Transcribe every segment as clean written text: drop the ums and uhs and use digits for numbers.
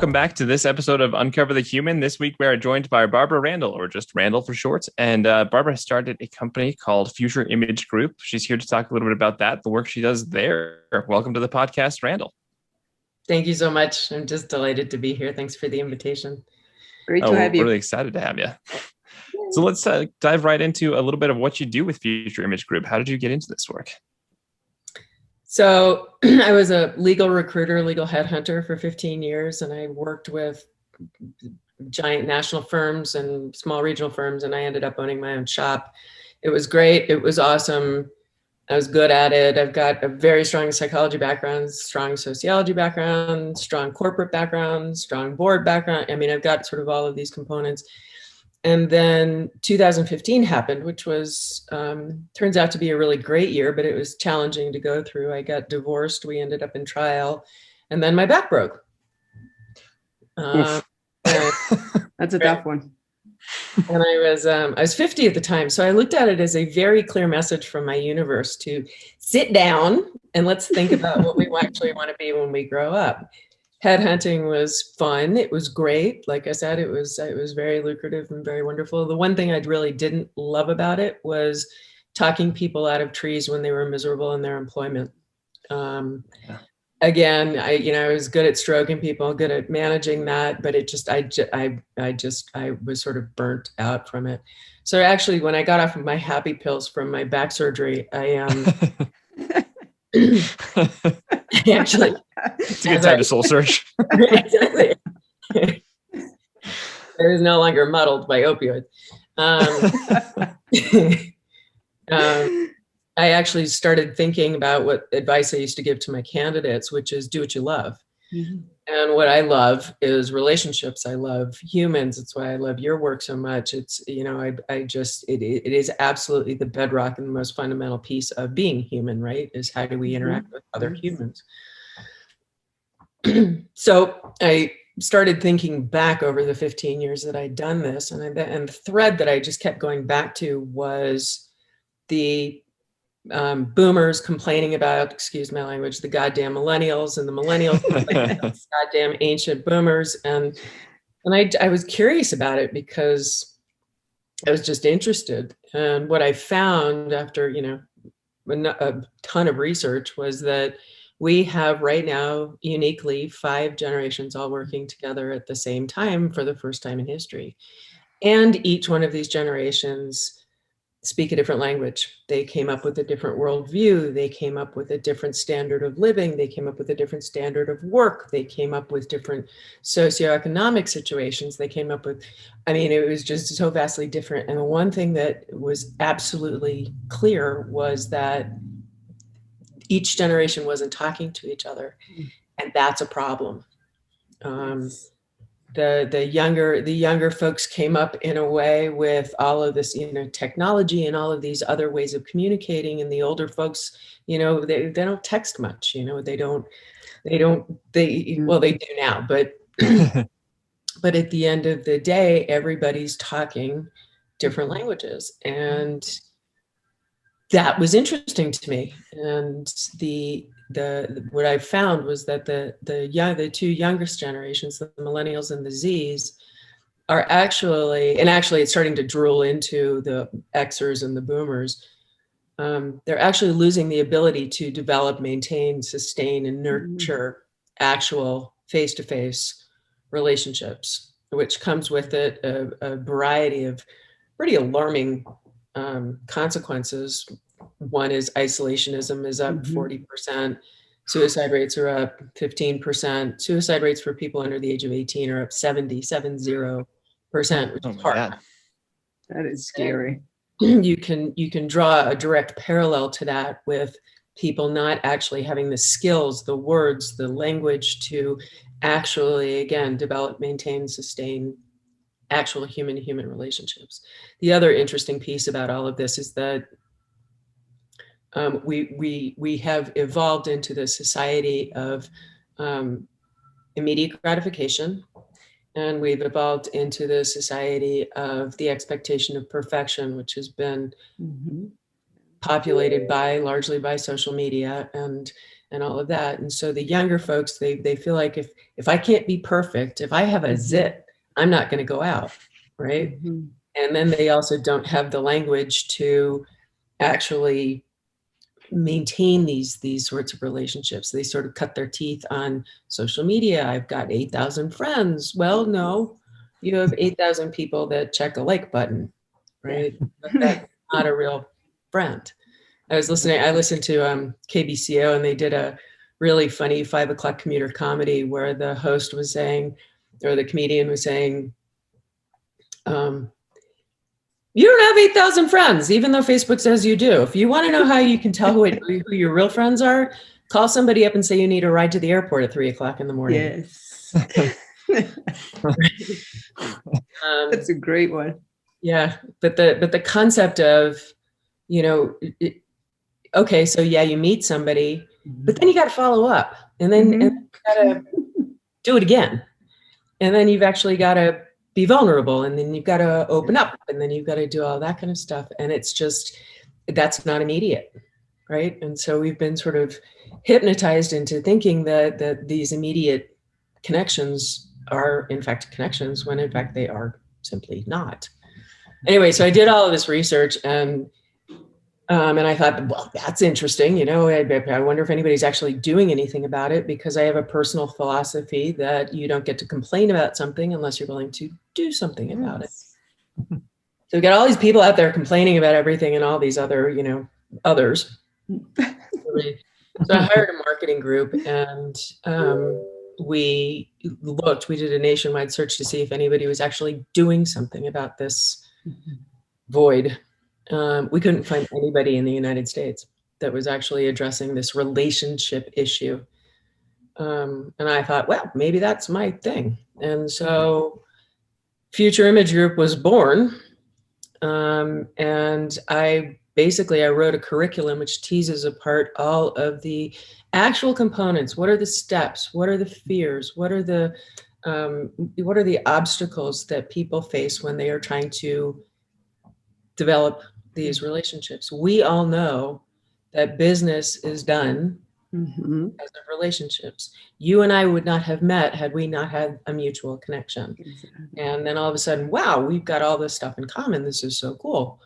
Welcome back to this episode of Uncover the Human. This week we are joined by Barbara Randell, or just Randall for short. And Barbara started a company called Future Image Group. She's here to talk a little bit about that, the work she does there. Welcome to the podcast, Randall. Thank you so much. I'm just delighted to be here. Thanks for the invitation. Great to have you. We're really excited to have you. So let's dive right into a little bit of what you do with Future Image Group. How did you get into this work? So I was a legal recruiter, legal headhunter for 15 years, and I worked with giant national firms and small regional firms, and I ended up owning my own shop. It was great. It was awesome. I was good at it. I've got a very strong psychology background, strong sociology background, strong corporate background, strong board background. I mean, I've got sort of all of these components. And then 2015 happened, which was, turns out to be a really great year, but it was challenging to go through. I got divorced. We ended up in trial, and then my back broke. That's a tough one. And I was 50 at the time. So I looked at it as a very clear message from my universe to sit down and let's think about what we actually want to be when we grow up. Headhunting was fun. It was great. Like I said, it was very lucrative and very wonderful. The one thing I really didn't love about it was talking people out of trees when they were miserable in their employment. Again, I was good at stroking people, good at managing that, but I was sort of burnt out from it. So actually, when I got off of my happy pills from my back surgery, actually, it's a good time to soul search. Exactly. I was no longer muddled by opioids. I actually started thinking about what advice I used to give to my candidates, which is do what you love. Mm-hmm. And what I love is relationships. I love humans. It's why I love your work so much. It's, it is absolutely the bedrock and the most fundamental piece of being human, right? Is how do we interact with other humans? So I started thinking back over the 15 years that I'd done this, and the thread that I just kept going back to was the boomers complaining about, excuse my language, the goddamn millennials, and the millennials goddamn ancient boomers. And I was curious about it because I was just interested. And what I found after, a ton of research was that we have right now uniquely 5 generations all working together at the same time for the first time in history. And each one of these generations speak a different language. They came up with a different worldview. They came up with a different standard of living. They came up with a different standard of work. They came up with different socioeconomic situations. They came up with, it was just so vastly different. And the one thing that was absolutely clear was that each generation wasn't talking to each other. And that's a problem. The younger folks came up in a way with all of this, technology and all of these other ways of communicating. And the older folks, they don't text much, they do now, but, but at the end of the day, everybody's talking different languages. And that was interesting to me. And what I found was that the 2 youngest generations, the millennials and the Zs, are actually it's starting to drool into the Xers and the boomers. They're actually losing the ability to develop, maintain, sustain, and nurture actual face-to-face relationships, which comes with it a variety of pretty alarming consequences. One is isolationism is up 40%. Suicide rates are up 15%. Suicide rates for people under the age of 18 are up 70%, which is hard. God. That is scary. You can draw a direct parallel to that with people not actually having the skills, the words, the language to actually, again, develop, maintain, sustain actual human-to-human relationships. The other interesting piece about all of this is that we have evolved into the society of immediate gratification, and we've evolved into the society of the expectation of perfection, which has been populated largely by social media. And and all of that. And so the younger folks, they feel like if I can't be perfect, if I have a zit, I'm not going to go out, right? And then they also don't have the language to actually maintain these sorts of relationships. They sort of cut their teeth on social media. I've got 8,000 friends. Well, no, you have 8,000 people that check a like button, right? But that's not a real friend. I listened to KBCO, and they did a really funny 5 o'clock commuter comedy where the host was saying, or the comedian was saying, you don't have 8,000 friends, even though Facebook says you do. If you want to know how you can tell who your real friends are, call somebody up and say you need a ride to the airport at 3 o'clock in the morning. Yes. That's a great one. Yeah. But the concept of, okay, so yeah, you meet somebody, but then you got to follow up, and then and you got to do it again. And then you've actually got to be vulnerable, and then you've got to open up, and then you've got to do all that kind of stuff. And it's just, that's not immediate, right? And so we've been sort of hypnotized into thinking that these immediate connections are in fact connections, when in fact they are simply not. Anyway, so I did all of this research, and I thought, well, that's interesting. I wonder if anybody's actually doing anything about it, because I have a personal philosophy that you don't get to complain about something unless you're willing to do something about it. So we got all these people out there complaining about everything, and all these other, others. So I hired a marketing group, and we did a nationwide search to see if anybody was actually doing something about this void. We couldn't find anybody in the United States that was actually addressing this relationship issue. And I thought, well, maybe that's my thing. And so Future Image Group was born. And I wrote a curriculum which teases apart all of the actual components. What are the steps? What are the fears? What are the obstacles that people face when they are trying to develop these relationships? We all know that business is done as of relationships. You and I would not have met had we not had a mutual connection. And then all of a sudden, wow, we've got all this stuff in common. This is so cool.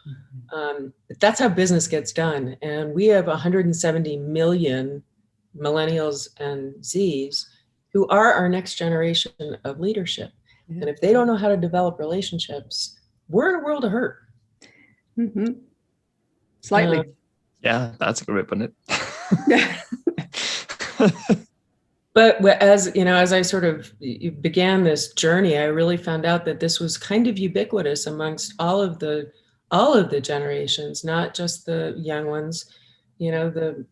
But that's how business gets done. And we have 170 million millennials and Zs who are our next generation of leadership. And if they don't know how to develop relationships, we're in a world of hurt. Slightly. Yeah, that's a good way of putting it. But as I sort of began this journey, I really found out that this was kind of ubiquitous amongst all of the generations, not just the young ones. The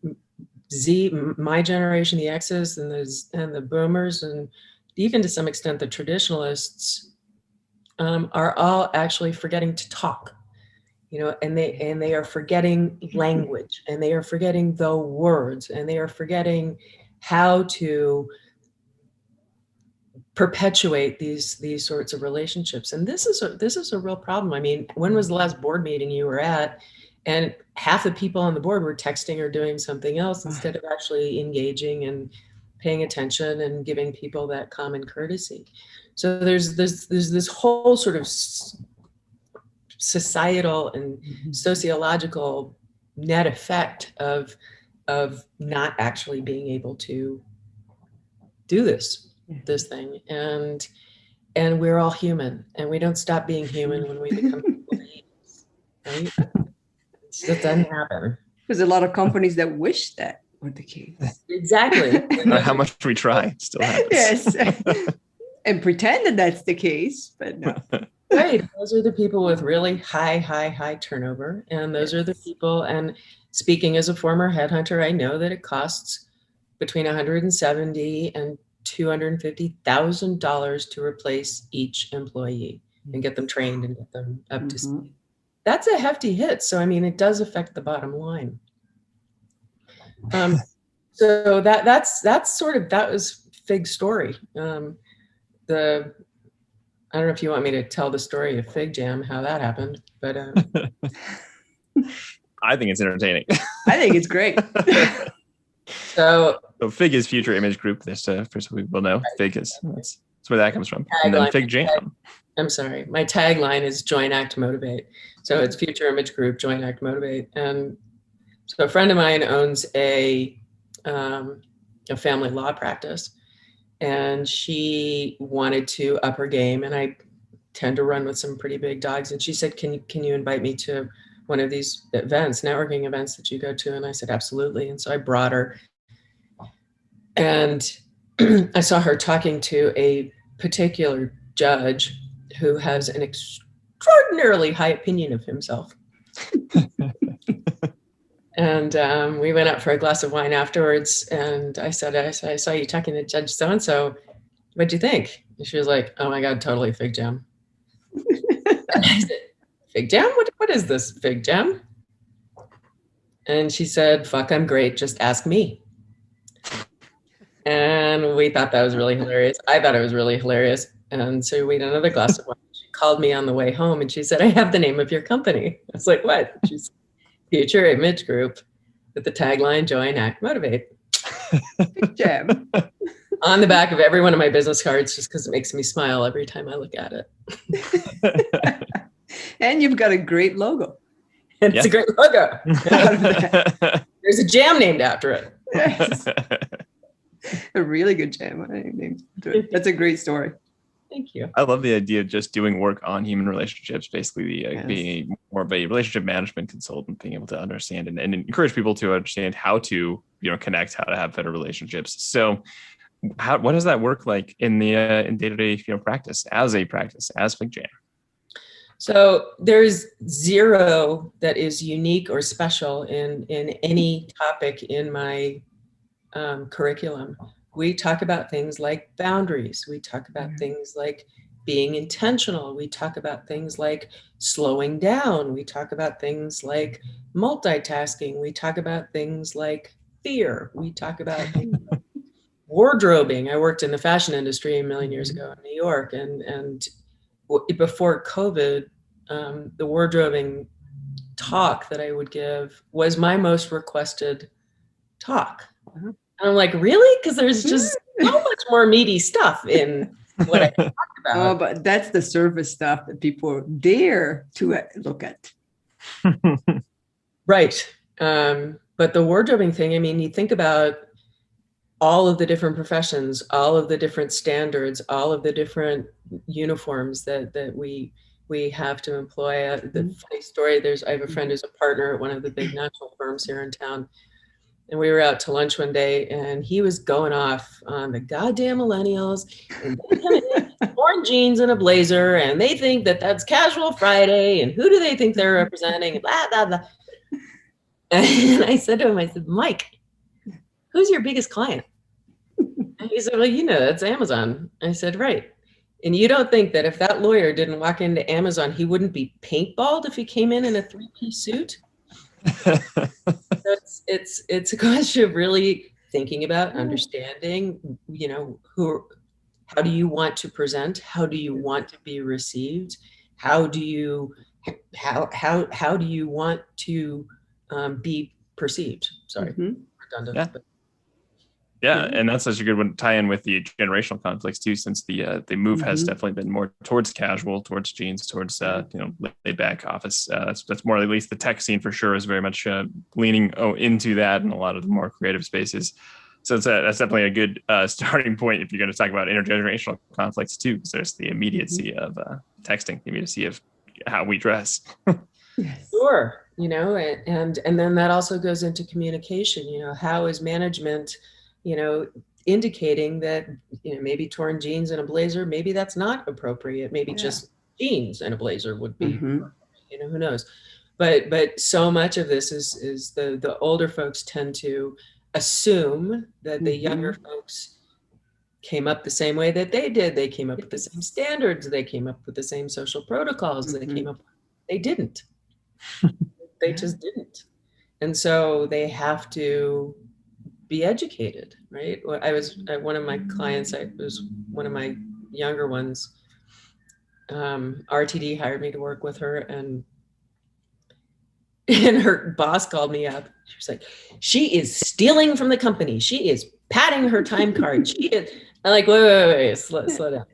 Z, my generation, the X's, and the Boomers, and even to some extent the traditionalists, are all actually forgetting to talk. And they are forgetting language, and they are forgetting the words, and they are forgetting how to perpetuate these sorts of relationships. And this is a real problem. I mean, when was the last board meeting you were at, and half the people on the board were texting or doing something else instead of actually engaging and paying attention and giving people that common courtesy? So there's this whole sort of societal and sociological net effect of not actually being able to do this thing. And we're all human, and we don't stop being human when we become beings, right? That doesn't happen. There's a lot of companies that wish that were the case. Exactly. How much we try, it still happens. Yes. And pretend that that's the case, but no. Right. Those are the people with really high turnover. And those are the people, and speaking as a former headhunter, I know that it costs between $170,000 and $250,000 to replace each employee and get them trained and get them up to speed. That's a hefty hit. So, I mean, it does affect the bottom line. So that was Fig's story. I don't know if you want me to tell the story of Fig Jam, how that happened, but I think it's entertaining. I think it's great. So FIG is Future Image Group. This for some people know. FIG is that's where that comes from. And then FIG Jam. I'm sorry. My tagline is Join, Act, Motivate. So it's Future Image Group, Join, Act, Motivate. And so a friend of mine owns a family law practice, and she wanted to up her game. And I tend to run with some pretty big dogs. And she said, can you invite me to one of these events, networking events that you go to? And I said, absolutely. And so I brought her. And I saw her talking to a particular judge who has an extraordinarily high opinion of himself. And we went out for a glass of wine afterwards. And I said, I saw you talking to Judge so-and-so. What'd you think? And she was like, oh my God, totally Fig Jam. I said, Fig Jam? What is this, Fig Jam? And she said, fuck, I'm great. Just ask me. And we thought that was really hilarious. I thought it was really hilarious. And so we had another glass of wine. She called me on the way home and she said, I have the name of your company. I was like, what? She's Future Image Group with the tagline, Join, Act, Motivate. Big jam. On the back of every one of my business cards, just because it makes me smile every time I look at it. And you've got a great logo. It's a great logo. There's a jam named after it. Yes. A really good jam. That's a great story. Thank you. I love the idea of just doing work on human relationships, basically being more of a relationship management consultant, being able to understand and encourage people to understand how to, connect, how to have better relationships. So what does that work like in the in day-to-day, practice as Fig Jam? So there's zero that is unique or special in any topic in my curriculum. We talk about things like boundaries. We talk about things like being intentional. We talk about things like slowing down. We talk about things like multitasking. We talk about things like fear. We talk about wardrobing. I worked in the fashion industry a million years ago in New York, and before COVID, the wardrobing talk that I would give was my most requested talk. And I'm like, really? Because there's just so much more meaty stuff in what I talk about. Oh, but that's the surface stuff that people dare to look at. Right. But the wardrobing thing, I mean, you think about all of the different professions, all of the different standards, all of the different uniforms that we have to employ. The funny story, I have a friend who's a partner at one of the big national firms here in town. And we were out to lunch one day and he was going off on the goddamn millennials and they come in orange jeans and a blazer and they think that that's casual Friday and who do they think they're representing? Blah, blah, blah. And I said to him, I said, Mike, who's your biggest client? And he said, well, that's Amazon. I said, right. And you don't think that if that lawyer didn't walk into Amazon, he wouldn't be paintballed if he came in a three-piece suit? So it's a question of really thinking about understanding, how do you want to present? How do you want to be received? How do you want to be perceived? Sorry, redundant. Yeah, and that's such a good one to tie in with the generational conflicts too, since the move has definitely been more towards casual, towards jeans, towards laid back office. That's more, at least the tech scene for sure is very much leaning into that in a lot of the more creative spaces. So that's definitely a good starting point if you're going to talk about intergenerational conflicts too, because there's the immediacy of texting, the immediacy of how we dress. Yes. Sure, and then that also goes into communication. How is management indicating that, maybe torn jeans and a blazer, maybe that's not appropriate. Maybe just jeans and a blazer would be, who knows? But so much of this is the older folks tend to assume that the younger folks came up the same way that they did. They came up with the same standards. They came up with the same social protocols. They didn't. They just didn't. And so they have to be educated, right? I was one of my clients, I was one of my younger ones. RTD hired me to work with her, and And her boss called me up. She was like, she is stealing from the company. She is padding her time card. She is. I'm like, wait, slow down.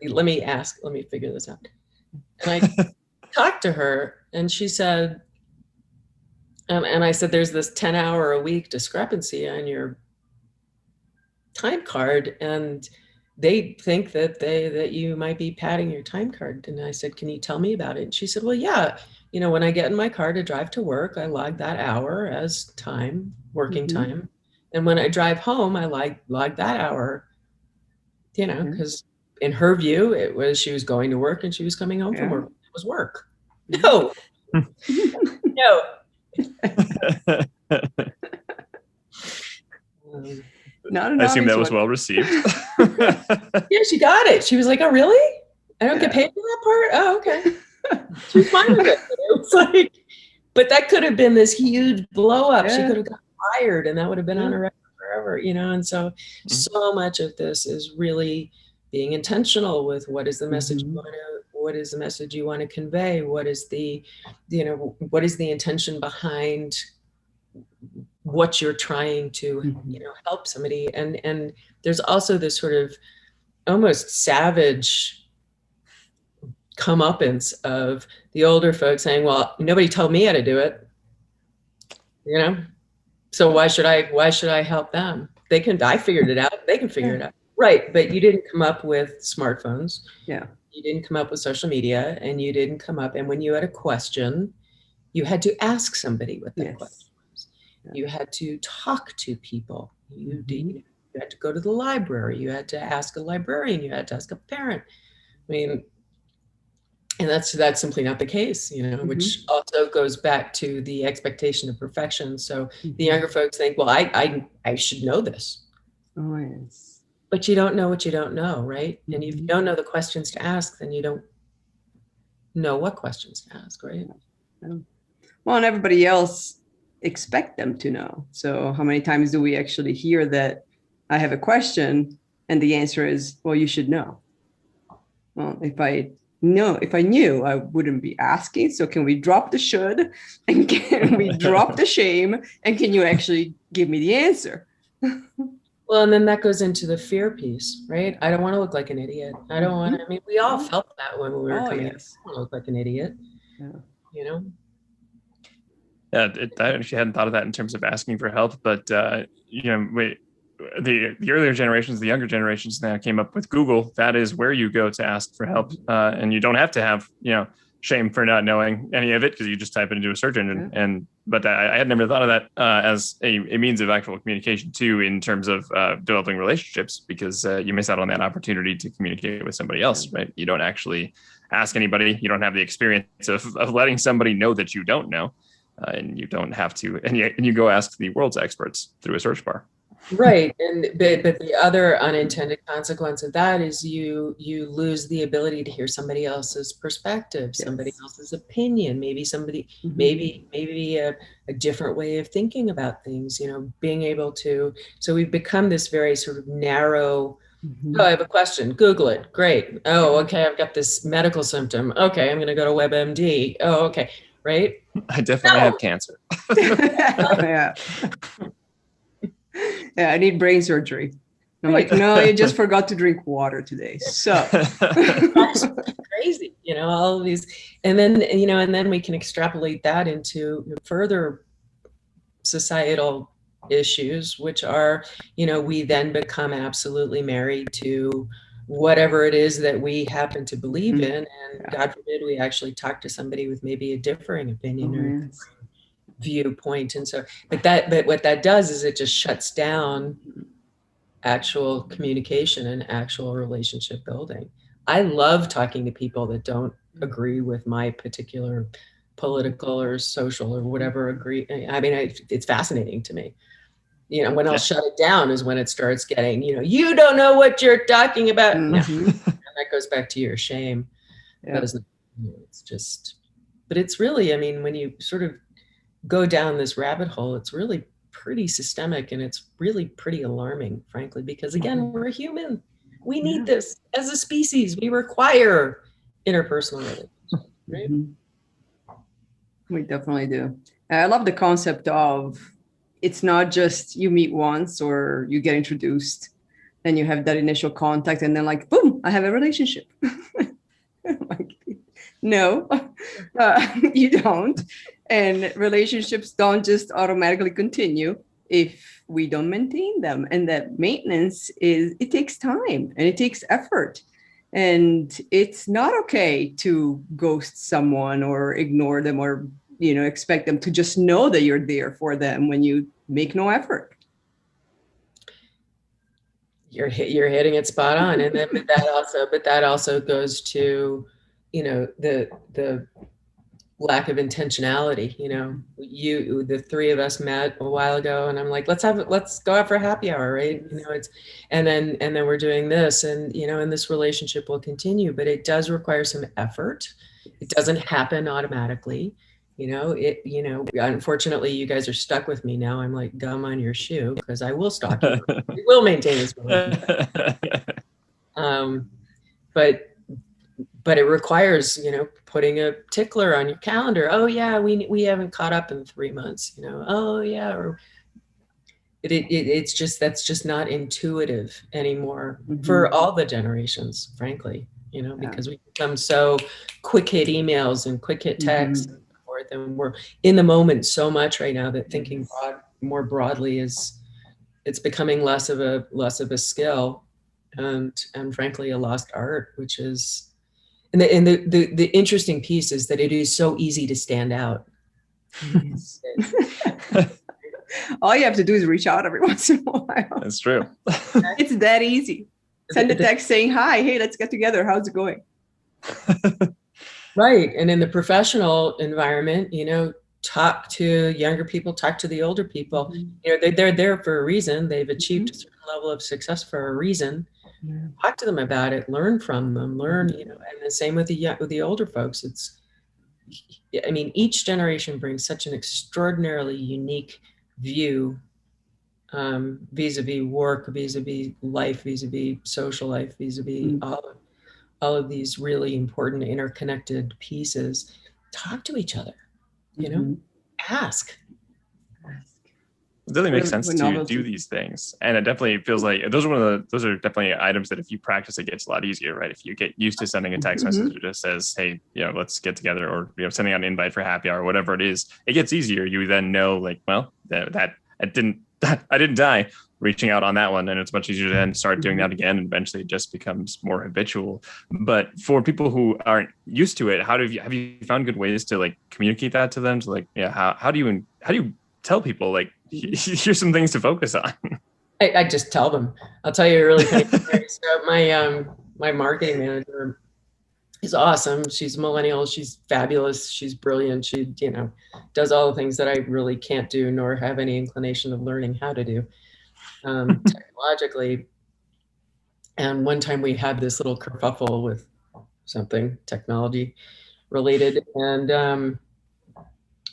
Let me figure this out. And I talked to her and she said, and I said, there's this 10-hour a week discrepancy on your time card. And they think that you might be padding your time card. And I said, can you tell me about it? And she said, well, yeah, when I get in my car to drive to work, I log that hour as time, working time. And when I drive home, I log that hour, because in her view, it was, she was going to work and she was coming home from work. It was work. No, no. I assume that was well received. Yeah, she got it. She was like, oh, really? I don't get paid for that part? Oh, okay. She was fine with it. It was like, but that could have been this huge blow up. She could have got fired and that would have been on her record forever, and so much of this is really being intentional with what is the message you want to, what is the message you want to convey? What is the, what is the intention behind what you're trying to, help somebody? And there's also this sort of almost savage comeuppance of the older folks saying, well, nobody told me how to do it, so why should I help them? I figured it out. They can figure it out. Right. But you didn't come up with smartphones. Yeah. You didn't come up with social media, and you didn't come up. And when you had a question, you had to ask somebody what that question was. Yeah. You had to talk to people. You had to go to the library. You had to ask a librarian. You had to ask a parent. I mean, and that's simply not the case, which also goes back to the expectation of perfection. So the younger folks think, well, I should know this. Oh, yes. But you don't know what you don't know, right? And if you don't know the questions to ask, then you don't know what questions to ask, right? Well, and everybody else expect them to know. So how many times do we actually hear that I have a question and the answer is, well, you should know. Well, if I knew, I wouldn't be asking. So can we drop the should and can we drop the shame? And can you actually give me the answer? Well, and then that goes into the fear piece, right? I don't want to look like an idiot. I don't want to, I mean, we all felt that when we were coming in. I don't want to look like an idiot, Yeah, I actually hadn't thought of that in terms of asking for help, but, the earlier generations, the younger generations now came up with Google. That is where you go to ask for help. And you don't have to have, shame for not knowing any of it because you just type it into a search engine. But I had never thought of that as a means of actual communication too, in terms of developing relationships, because you miss out on that opportunity to communicate with somebody else, right? You don't actually ask anybody. You don't have the experience of letting somebody know that you don't know. And you don't have to, and you go ask the world's experts through a search bar. Right. But the other unintended consequence of that is you lose the ability to hear somebody else's perspective, somebody else's opinion, maybe maybe a different way of thinking about things, being able to, so we've become this very sort of narrow, oh, I have a question, Google it. Great. Oh, okay. I've got this medical symptom. Okay. I'm going to go to WebMD. Oh, okay. Right. I definitely have cancer. Yeah, I need brain surgery. I'm like, no, you just forgot to drink water today. So that's crazy, all of these, and then we can extrapolate that into further societal issues, which are, we then become absolutely married to whatever it is that we happen to believe in, and God forbid we actually talk to somebody with maybe a differing opinion or viewpoint. And so, but what that does is it just shuts down actual communication and actual relationship building. I love talking to people that don't agree with my particular political or social or whatever I mean, it's fascinating to me. When I'll shut it down is when it starts getting, you don't know what you're talking about. No. And that goes back to your shame. It's just, but it's really, I mean, when you sort of go down this rabbit hole, it's really pretty systemic, and it's really pretty alarming, frankly, because again, we're human. We need this as a species. We require interpersonal relationships, right? We definitely do. I love the concept of it's not just you meet once or you get introduced, then you have that initial contact, and then like, boom, I have a relationship. Like, no, you don't. And relationships don't just automatically continue if we don't maintain them. And that maintenance it takes time and it takes effort. And it's not okay to ghost someone or ignore them or, expect them to just know that you're there for them when you make no effort. You're hitting it spot on. And then that also goes to, the lack of intentionality. The three of us met a while ago, and I'm like, let's go out for a happy hour, right? And then we're doing this, and and this relationship will continue, but it does require some effort. It doesn't happen automatically. Unfortunately, you guys are stuck with me now. I'm like gum on your shoe because I will stalk you. We will maintain this relationship. But it requires, putting a tickler on your calendar. Oh yeah, we haven't caught up in 3 months. Oh yeah, or that's just not intuitive anymore for all the generations, frankly. Because we become so quick hit emails and quick hit texts and so forth, and we're in the moment so much right now that thinking more broadly it's becoming less of a skill, and frankly a lost art, which is. And the interesting piece is that it is so easy to stand out. All you have to do is reach out every once in a while. That's true. It's that easy. Send a text saying, hi, hey, let's get together. How's it going? Right. And in the professional environment, talk to younger people, talk to the older people. They're there for a reason. They've achieved a certain level of success for a reason. Talk to them about it, learn from them, and the same with the older folks. Each generation brings such an extraordinarily unique view, vis-a-vis work, vis-a-vis life, vis-a-vis social life, vis-a-vis all of these really important interconnected pieces. Talk to each other, ask. It definitely makes sense to do these things, and it definitely feels like those are definitely items that if you practice, it gets a lot easier, right? If you get used to sending a text message that just says, "Hey, let's get together," or sending out an invite for happy hour, whatever it is, it gets easier. You then know, like, well, that I didn't die reaching out on that one, and it's much easier to then start doing that again, and eventually it just becomes more habitual. But for people who aren't used to it, have you found good ways to like communicate that to them? To like, how do you tell people, like, here's some things to focus on? I just tell them. I'll tell you a really funny story. So my marketing manager is awesome. She's a millennial. She's fabulous. She's brilliant. She, does all the things that I really can't do, nor have any inclination of learning how to do technologically. And one time we had this little kerfuffle with something technology related, and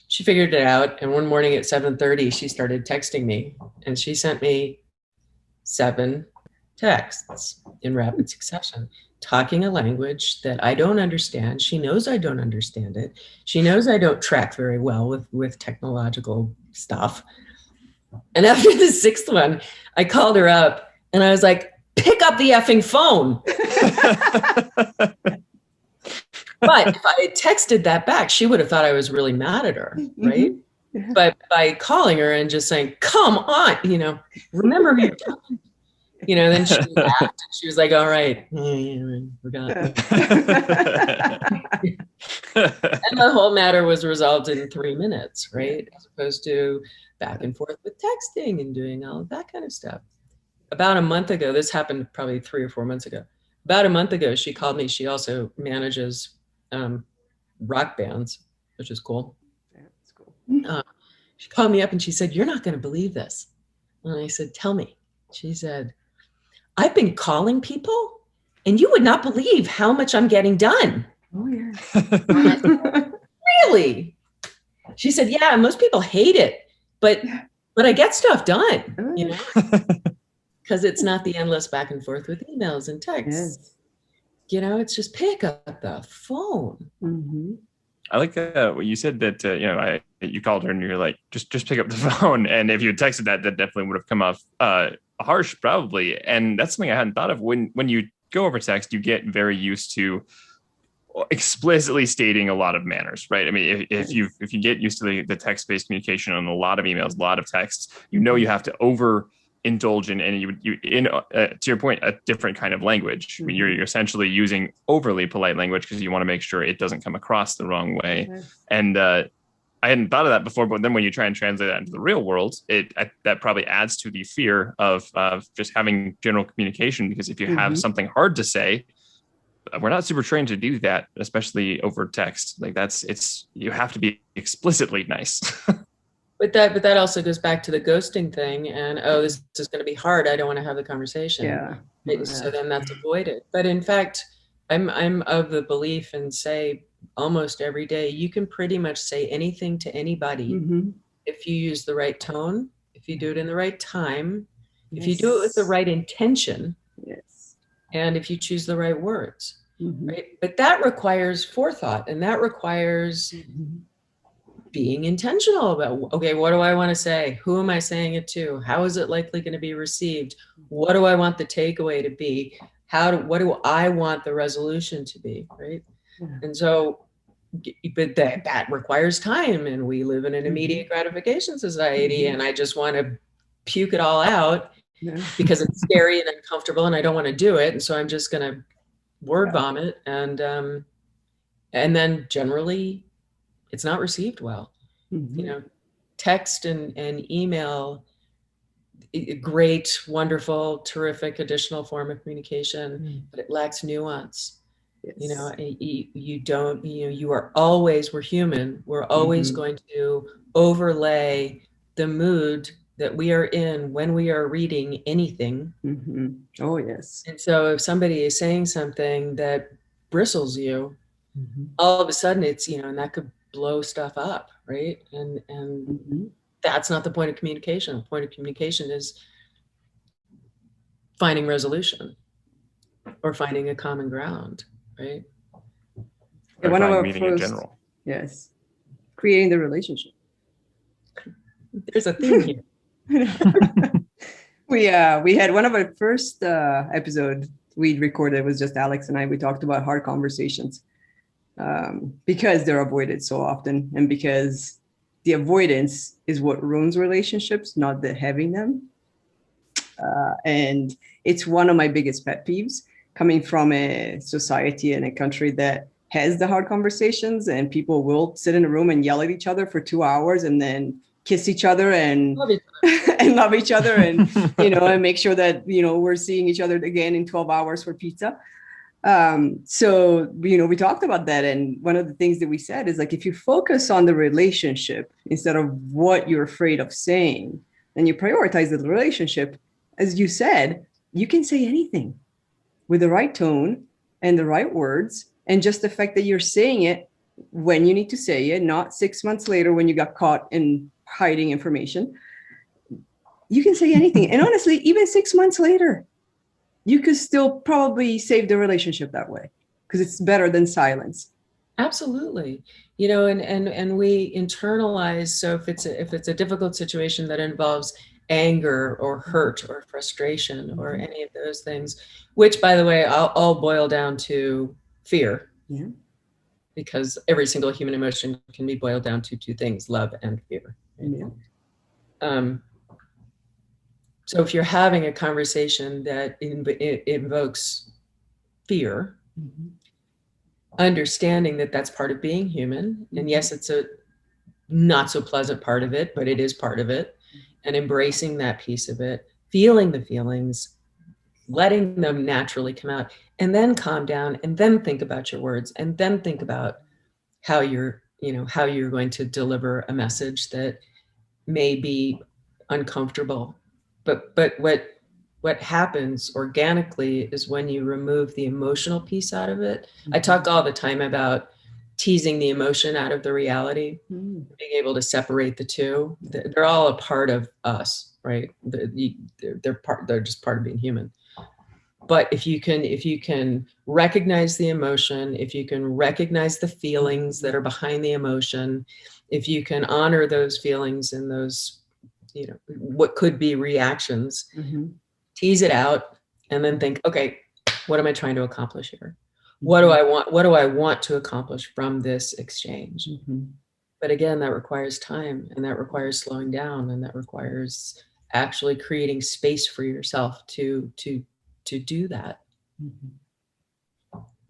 she figured it out. And one morning at 7:30, she started texting me, and she sent me 7 texts in rapid succession, talking a language that I don't understand. She knows I don't understand it. She knows I don't track very well with technological stuff. And after the 6th one, I called her up and I was like, pick up the effing phone. But if I had texted that back, she would have thought I was really mad at her, right? But by calling her and just saying, come on, remember who you're talking to. Then she laughed and she was like, all right, forgot. And the whole matter was resolved in 3 minutes, right? As opposed to back and forth with texting and doing all of that kind of stuff. About a month ago, this happened probably 3 or 4 months ago. About a month ago, she called me. She also manages rock bands, which is cool. Yeah, that's cool. She called me up and she said, you're not going to believe this. And I said, tell me. She said, I've been calling people and you would not believe how much I'm getting done. Oh, yeah. Said, really? She said, yeah, most people hate it, but I get stuff done, because it's not the endless back and forth with emails and texts. Yes. It's just pick up the phone. I like what you said that you called her and you're like just pick up the phone, and if you had texted that definitely would have come off harsh probably, and that's something I hadn't thought of. When you go over text, you get very used to explicitly stating a lot of manners, right? I mean, if you get used to the text-based communication on a lot of emails, a lot of texts, you have to over indulge in, and to your point, a different kind of language. I mean, you're essentially using overly polite language because you want to make sure it doesn't come across the wrong way. Yes. And I hadn't thought of that before, but then when you try and translate that into the real world, that probably adds to the fear of just having general communication, because if you have something hard to say, we're not super trained to do that, especially over text. Like you have to be explicitly nice. But that also goes back to the ghosting thing, and this is going to be hard. I don't want to have the conversation. Yeah. So then that's avoided. But in fact, I'm of the belief and say almost every day you can pretty much say anything to anybody if you use the right tone, if you do it in the right time, if you do it with the right intention, and if you choose the right words. Right? But that requires forethought, and that requires being intentional about, okay, what do I want to say? Who am I saying it to? How is it likely going to be received? What do I want the takeaway to be? What do I want the resolution to be? Right. And so, but that requires time, and we live in an immediate gratification society, and I just want to puke it all out because it's scary and uncomfortable and I don't want to do it. And so I'm just going to word vomit. And then generally it's not received well. Text and email, great, wonderful, terrific additional form of communication, but it lacks nuance. We're human. We're always going to overlay the mood that we are in when we are reading anything. Oh, yes. And so if somebody is saying something that bristles you, all of a sudden it's, and that could blow stuff up, right? And that's not the point of communication. The point of communication is finding resolution or finding a common ground, right? One of our meeting in general. Yes. Creating the relationship. There's a theme here. We had one of our first episodes we recorded was just Alex and I. We talked about hard conversations because they're avoided so often, and because the avoidance is what ruins relationships, not the having them. And it's one of my biggest pet peeves, coming from a society and a country that has the hard conversations, and people will sit in a room and yell at each other for 2 hours and then kiss each other and love each other and and make sure that we're seeing each other again in 12 hours for pizza. So we talked about that, and one of the things that we said is, like, if you focus on the relationship instead of what you're afraid of saying, and you prioritize the relationship, as you said, you can say anything with the right tone and the right words, and just the fact that you're saying it when you need to say it, not 6 months later when you got caught in hiding information. You can say anything. And honestly, even 6 months later, you could still probably save the relationship that way, because it's better than silence. Absolutely. And we internalize. So if it's a difficult situation that involves anger or hurt or frustration or any of those things, which, by the way, all boil down to fear. Yeah. Because every single human emotion can be boiled down to two things: love and fear. Right? Yeah. So if you're having a conversation that invokes fear, understanding that that's part of being human, and yes, it's a not so pleasant part of it, but it is part of it, and embracing that piece of it, feeling the feelings, letting them naturally come out, and then calm down, and then think about your words, and then think about how you're going to deliver a message that may be uncomfortable. But what happens organically is when you remove the emotional piece out of it. I talk all the time about teasing the emotion out of the reality, being able to separate the two. They're all a part of us, right? They're just part of being human. But if you can recognize the emotion, if you can recognize the feelings that are behind the emotion, if you can honor those feelings and those, what could be reactions, tease it out, and then think, okay, what am I trying to accomplish here? What do I want? What do I want to accomplish from this exchange? But again, that requires time, and that requires slowing down, and that requires actually creating space for yourself to do that.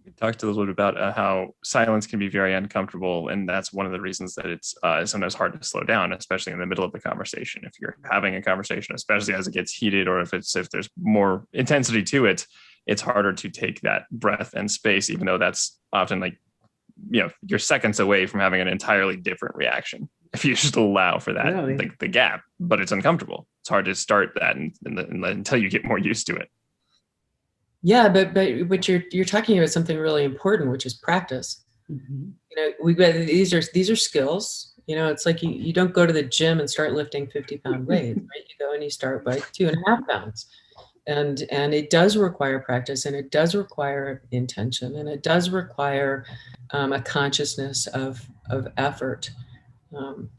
We talked a little bit about how silence can be very uncomfortable, and that's one of the reasons that it's sometimes hard to slow down, especially in the middle of the conversation. If you're having a conversation, especially as it gets heated, or if there's more intensity to it, it's harder to take that breath and space, even though that's often like, you're seconds away from having an entirely different reaction if you just allow for that, Really? like the gap. But it's uncomfortable. It's hard to start that until you get more used to it. Yeah, but you're talking about something really important, which is practice. These are skills. It's like you don't go to the gym and start lifting 50-pound weights, right? You go and you start by 2.5 pounds. And it does require practice, and it does require intention, and it does require a consciousness of effort. And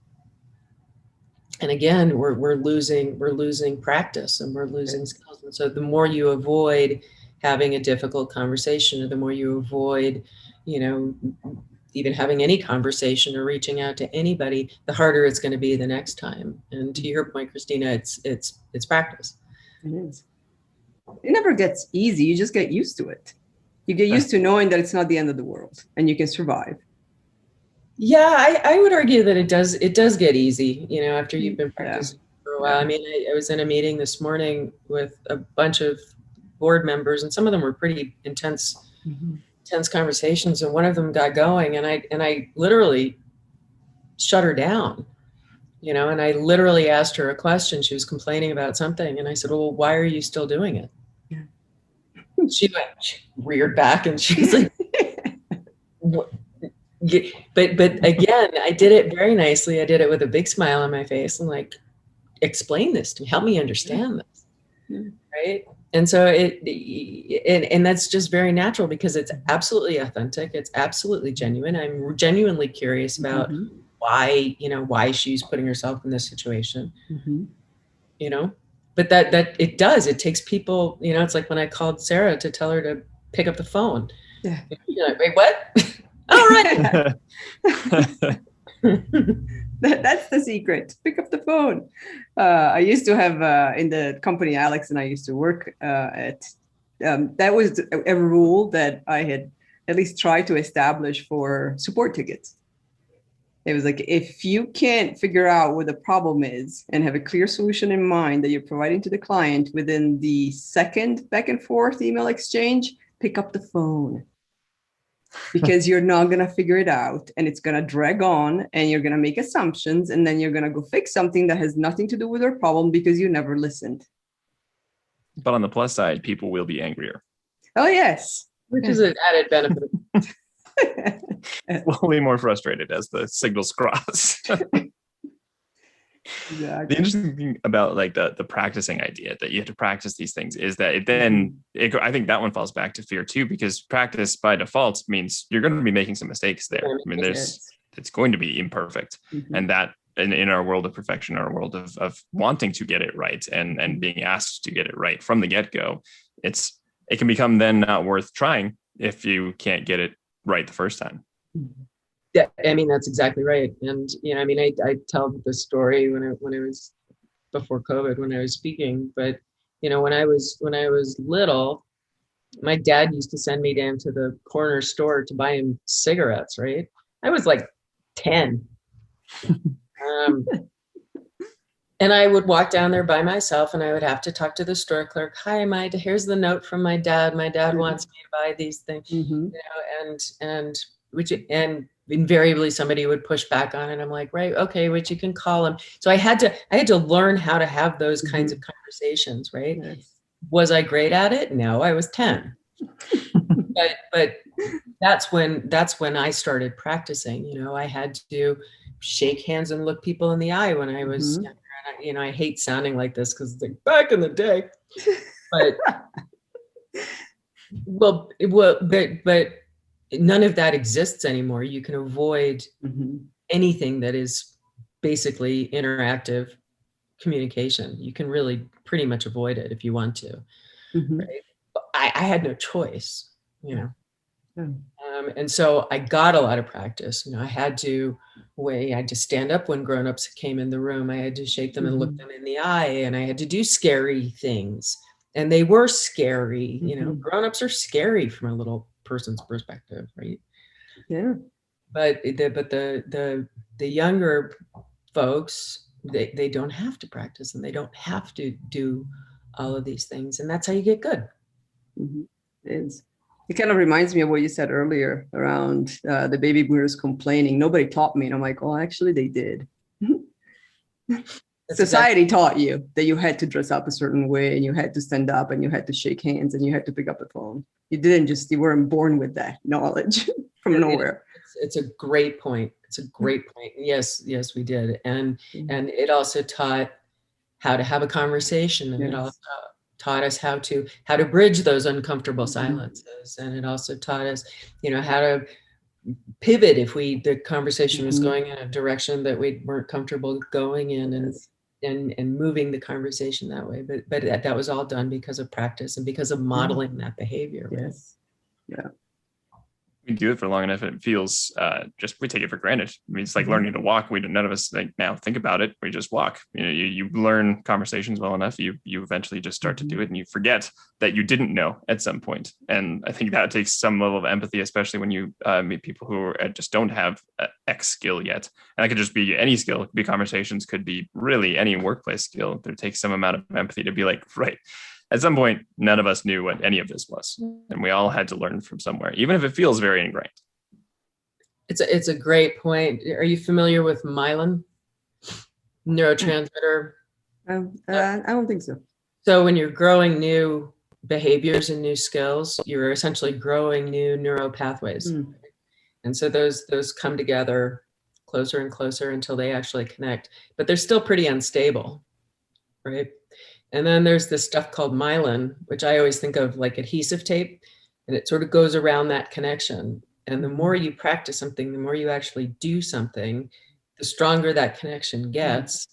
again, we're losing practice, and we're losing skills. And so the more you avoid having a difficult conversation, or the more you avoid, even having any conversation or reaching out to anybody, the harder it's going to be the next time. And to your point, Christina, it's practice. It is. It never gets easy. You just get used to it. You get used to knowing that it's not the end of the world and you can survive. Yeah, I would argue that it does get easy, after you've been practicing for a while. I mean, I was in a meeting this morning with a bunch of board members, and some of them were pretty intense conversations. And one of them got going, and I literally shut her down, and I literally asked her a question. She was complaining about something, and I said, well, why are you still doing it? She reared back, and she's like, what? But again, I did it very nicely. I did it with a big smile on my face, and like, explain this to me, help me understand this, right? And so and that's just very natural, because it's absolutely authentic. It's absolutely genuine. I'm genuinely curious about why she's putting herself in this situation, But that it takes people, it's like when I called Sarah to tell her to pick up the phone. Yeah. You're like, wait, what? All right. That's the secret. Pick up the phone. I used to have in the company Alex and I used to work at. That was a rule that I had at least tried to establish for support tickets. It was like, if you can't figure out what the problem is and have a clear solution in mind that you're providing to the client within the second back and forth email exchange, pick up the phone. Because you're not going to figure it out, and it's going to drag on, and you're going to make assumptions, and then you're going to go fix something that has nothing to do with their problem because you never listened. But on the plus side, people will be angrier. Oh, yes. Which is an added benefit. We'll be more frustrated as the signals cross. Exactly. The interesting thing about like the practicing idea, that you have to practice these things, is that I think that one falls back to fear too, because practice by default means you're going to be making some mistakes there. I mean, it's going to be imperfect. And that in our world of perfection, our world of wanting to get it right and being asked to get it right from the get-go, it can become then not worth trying if you can't get it right the first time. Yeah, I mean, that's exactly right. And, I tell the story when I was before COVID, when I was speaking, but, when I was little, my dad used to send me down to the corner store to buy him cigarettes, right? I was like 10. And I would walk down there by myself, and I would have to talk to the store clerk. Hi, here's the note from my dad. My dad wants me to buy these things, and invariably somebody would push back on it. I'm like, right, okay, which you can call him. So I had to learn how to have those kinds of conversations, right? Yes. Was I great at it? No, I was 10. but that's when I started practicing. I had to shake hands and look people in the eye when I was younger. And I hate sounding like this because it's like back in the day, but But none of that exists anymore. You can avoid anything that is basically interactive communication. You can really pretty much avoid it if you want to. Right? I had no choice, you know. And so I got a lot of practice. You know, I had to stand up when grown-ups came in the room. I had to shake them and look them in the eye, and I had to do scary things. And they were scary, you know. Grown-ups are scary from a little person's perspective, right? Yeah. But the younger folks, they don't have to practice, and they don't have to do all of these things, and that's how you get good. It kind of reminds me of what you said earlier around the baby boomers complaining. Nobody taught me. And I'm like, oh, actually they did. Society taught you that you had to dress up a certain way, and you had to stand up, and you had to shake hands, and you had to pick up the phone. You weren't born with that knowledge from nowhere. It's a great point. It's a great point. Yes, we did. And it also taught how to have a conversation, and it also taught us how to bridge those uncomfortable silences. And it also taught us, you know, how to pivot if the conversation was going in a direction that we weren't comfortable going in, and moving the conversation that way. But that was all done because of practice and because of modeling that behavior. Right? Yes. Yeah. We do it for long enough, it feels we take it for granted. I mean, it's like learning to walk. None of us now think about it. We just walk. You know, you learn conversations well enough. You eventually just start to do it, and you forget that you didn't know at some point. And I think that takes some level of empathy, especially when you meet people who just don't have X skill yet. And that could just be any skill. It could be conversations. Could be really any workplace skill. There takes some amount of empathy to be like, right. At some point, none of us knew what any of this was, and we all had to learn from somewhere, even if it feels very ingrained. It's a great point. Are you familiar with myelin, neurotransmitter? I don't think so. So when you're growing new behaviors and new skills, you're essentially growing new neural pathways. And so those come together closer and closer until they actually connect, but they're still pretty unstable, right? And then there's this stuff called myelin, which I always think of like adhesive tape, and it sort of goes around that connection. And the more you practice something, the more you actually do something, the stronger that connection gets,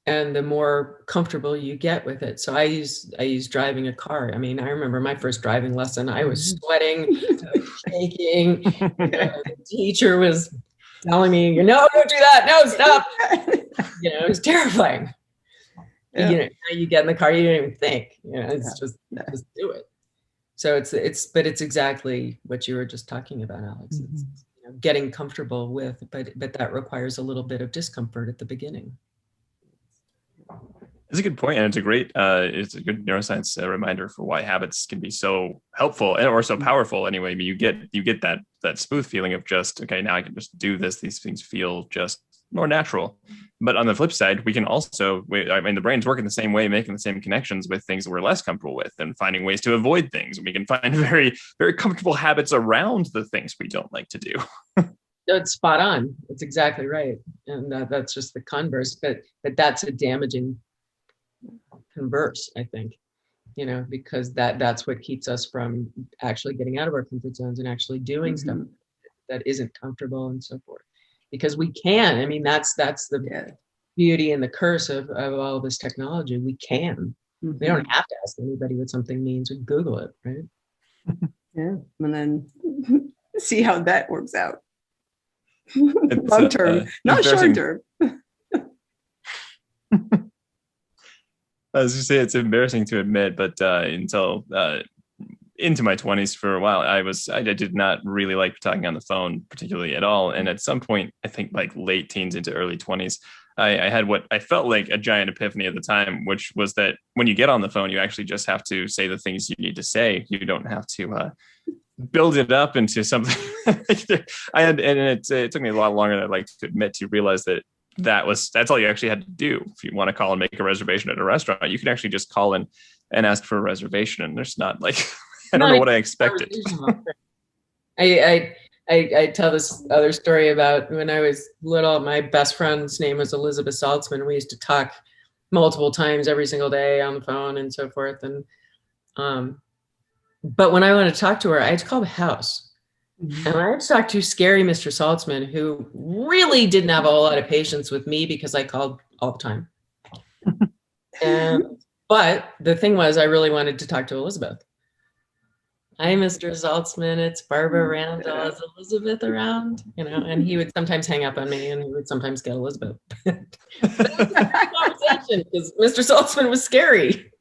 and the more comfortable you get with it. So I use driving a car. I mean, I remember my first driving lesson, I was sweating, shaking. The teacher was telling me, no, don't do that. No, stop. It was terrifying. You know, you get in the car, you don't even think, it's just do it. So it's exactly what you were just talking about, Alex. It's, getting comfortable with, but that requires a little bit of discomfort at the beginning. It's a good point, and it's a good neuroscience reminder for why habits can be so helpful or so powerful. Anyway, I mean, you get that smooth feeling of just, okay, now I can just do this. These things feel just more natural. But on the flip side, we can also, the brain's working the same way, making the same connections with things that we're less comfortable with, and finding ways to avoid things. And we can find very, very comfortable habits around the things we don't like to do. It's spot on. That's exactly right. And that's just the converse, but that's a damaging converse, I think, because that's what keeps us from actually getting out of our comfort zones and actually doing stuff that isn't comfortable and so forth. Because we can. I mean, that's the beauty and the curse of all this technology. We can. We don't have to ask anybody what something means. We Google it, right? Yeah, and then see how that works out. Long term, not short term. I was just saying, it's embarrassing to admit, but until into my 20s for a while, I did not really like talking on the phone particularly at all. And at some point, I think like late teens into early 20s, I had what I felt like a giant epiphany at the time, which was that when you get on the phone, you actually just have to say the things you need to say. You don't have to build it up into something. It took me a lot longer than I'd like to admit to realize that that's all you actually had to do. If you want to call and make a reservation at a restaurant, you can actually just call in and ask for a reservation. And there's not like, I don't know what I expected. I tell this other story about when I was little. My best friend's name was Elizabeth Saltzman. We used to talk multiple times every single day on the phone and so forth. And But when I wanted to talk to her, I had to call the house. And I had to talk to scary Mr. Saltzman, who really didn't have a whole lot of patience with me because I called all the time. But the thing was, I really wanted to talk to Elizabeth. Hi, Mr. Saltzman, it's Barbara Randell. Is Elizabeth around? You know, and he would sometimes hang up on me, and he would sometimes get Elizabeth. But it was a conversation because Mr. Saltzman was scary.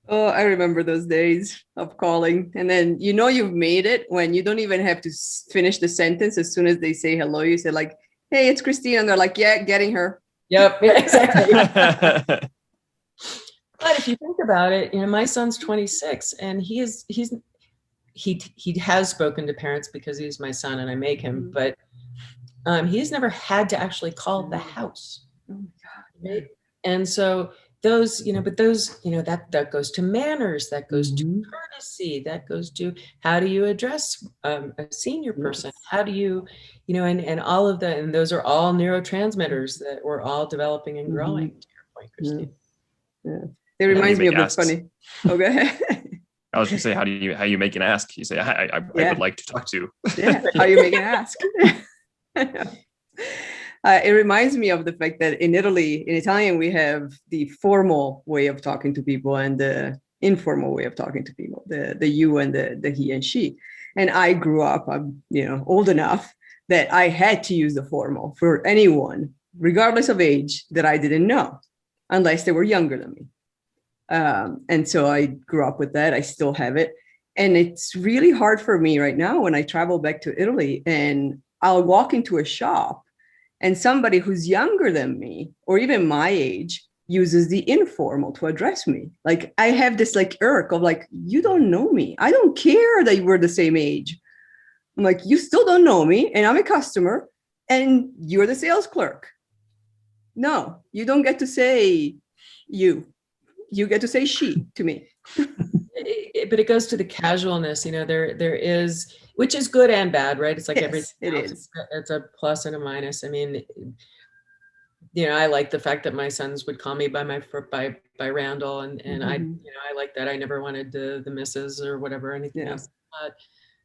Oh, I remember those days of calling. And then you've made it when you don't even have to finish the sentence. As soon as they say hello, you say like, hey, it's Christine. And they're like, yeah, getting her. Yep, yeah, exactly. But if you think about it, you know, my son's 26 and he has spoken to parents because he's my son and I make him, but he's never had to actually call the house. Oh my God. Right? And so those, you know, that goes to manners, that goes to courtesy, that goes to how do you address a senior person? How do you, you know, and all of that, and those are all neurotransmitters that we're all developing and growing, to your point, Christine. Yeah. It reminds me of the funny. Oh, go ahead. I was going to say, how you make an ask? You say, I would like to talk to. Yeah, how you make an ask. It reminds me of the fact that in Italian, we have the formal way of talking to people and the informal way of talking to people, the you and the he and she. And I grew up, I'm old enough that I had to use the formal for anyone, regardless of age, that I didn't know, unless they were younger than me. And so I grew up with that. I still have it. And it's really hard for me right now when I travel back to Italy and I'll walk into a shop and somebody who's younger than me or even my age uses the informal to address me. Like I have this like irk of like, you don't know me. I don't care that we're the same age. I'm like, you still don't know me and I'm a customer and you're the sales clerk. No, you don't get to say you get to say she to me. But it goes to the casualness, you know, there is, which is good and bad, right? It's like everything else. It's a plus and a minus. I mean, you know, I like the fact that my sons would call me by Randall and I, you know, I like that. I never wanted the Mrs. or whatever, anything else.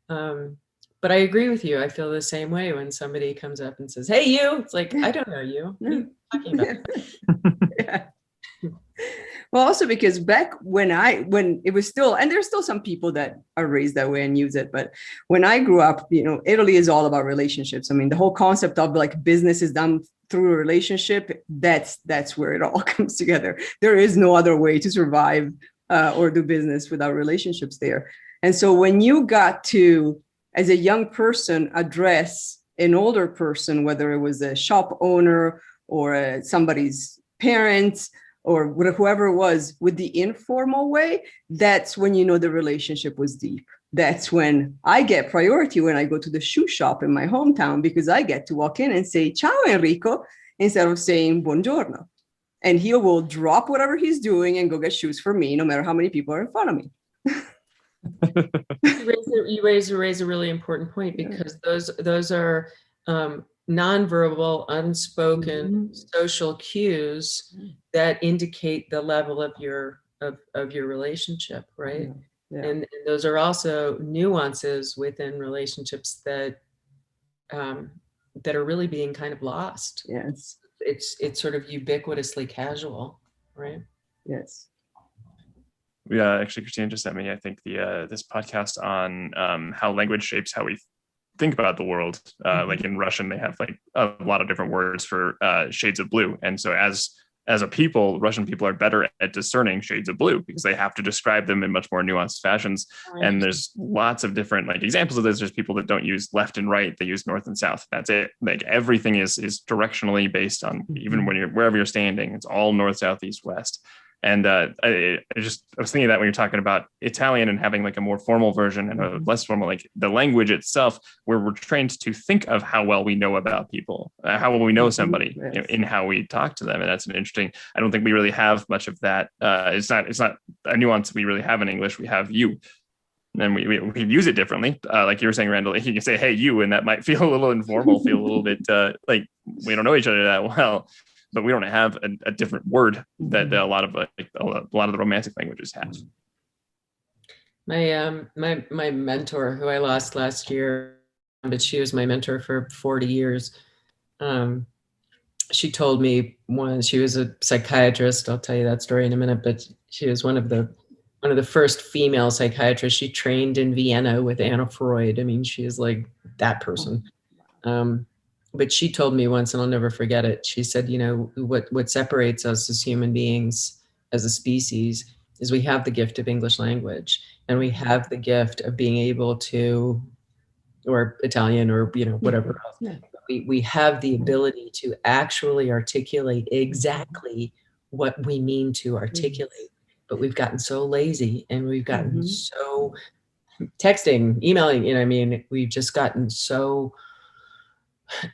But I agree with you. I feel the same way when somebody comes up and says, hey, you, it's like, I don't know you. What are you talking about? Well, also because back when it was still, and there's still some people that are raised that way and use it, but when I grew up, you know, Italy is all about relationships. I mean, the whole concept of like business is done through a relationship, that's where it all comes together. There is no other way to survive or do business without relationships there. And so when you got to, as a young person, address an older person, whether it was a shop owner or somebody's parents, or whoever it was, with the informal way, that's when you know the relationship was deep. That's when I get priority when I go to the shoe shop in my hometown, because I get to walk in and say, ciao, Enrico, instead of saying buongiorno. And he will drop whatever he's doing and go get shoes for me, no matter how many people are in front of me. You raise a really important point, because those are nonverbal, unspoken social cues that indicate the level of your relationship, right? And those are also nuances within relationships that are really being kind of lost. Yes, it's sort of ubiquitously casual, right? Yes. Yeah, actually, Christina just sent me, I think, this podcast on how language shapes how we think about the world. Like in Russian, they have like a lot of different words for shades of blue. And so as a people, Russian people are better at discerning shades of blue because they have to describe them in much more nuanced fashions. Right. And there's lots of different like examples of this. There's people that don't use left and right. They use north and south. That's it. Like everything is directionally based on, even when wherever you're standing, it's all north, south, east, west. And I was thinking that when you're talking about Italian and having like a more formal version and a less formal, like the language itself, where we're trained to think of how well we know about people, how well we know somebody in how we talk to them. And that's an interesting, I don't think we really have much of that. It's not a nuance we really have in English. We have you. And we use it differently. Like you were saying, Randall, you can say, hey, you, and that might feel a little informal, feel a little bit like we don't know each other that well. but we don't have a different word that a lot of the romantic languages have. My mentor, who I lost last year, but she was my mentor for 40 years. She told me once, she was a psychiatrist. I'll tell you that story in a minute, but she was one of the first female psychiatrists. She trained in Vienna with Anna Freud. I mean, she is like that person. But she told me once, and I'll never forget it. She said, you know, what separates us as human beings, as a species, is we have the gift of English language, and we have the gift of being able to, or Italian, or, you know, whatever else. Yeah. We have the ability to actually articulate exactly what we mean to articulate. But we've gotten so lazy, and we've gotten so texting, emailing, you know, I mean, we've just gotten so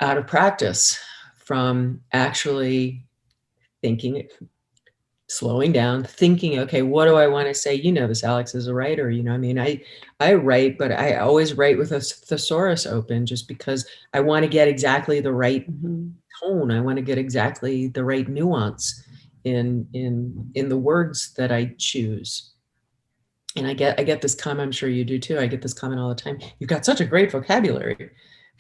out of practice from actually thinking, slowing down, thinking, okay, what do I want to say? You know this, Alex, as a writer, you know, I mean, I write, but I always write with a thesaurus open, just because I want to get exactly the right tone. I want to get exactly the right nuance in the words that I choose. And I get this comment, I'm sure you do too. I get this comment all the time. You've got such a great vocabulary.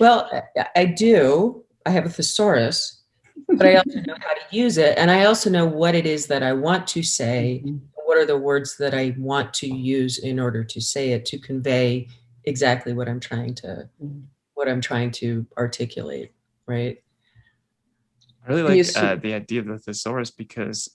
Well, I do. I have a thesaurus, but I also know how to use it. And I also know what it is that I want to say. What are the words that I want to use in order to say it, to convey exactly what I'm trying to articulate, right? I really like the idea of the thesaurus, because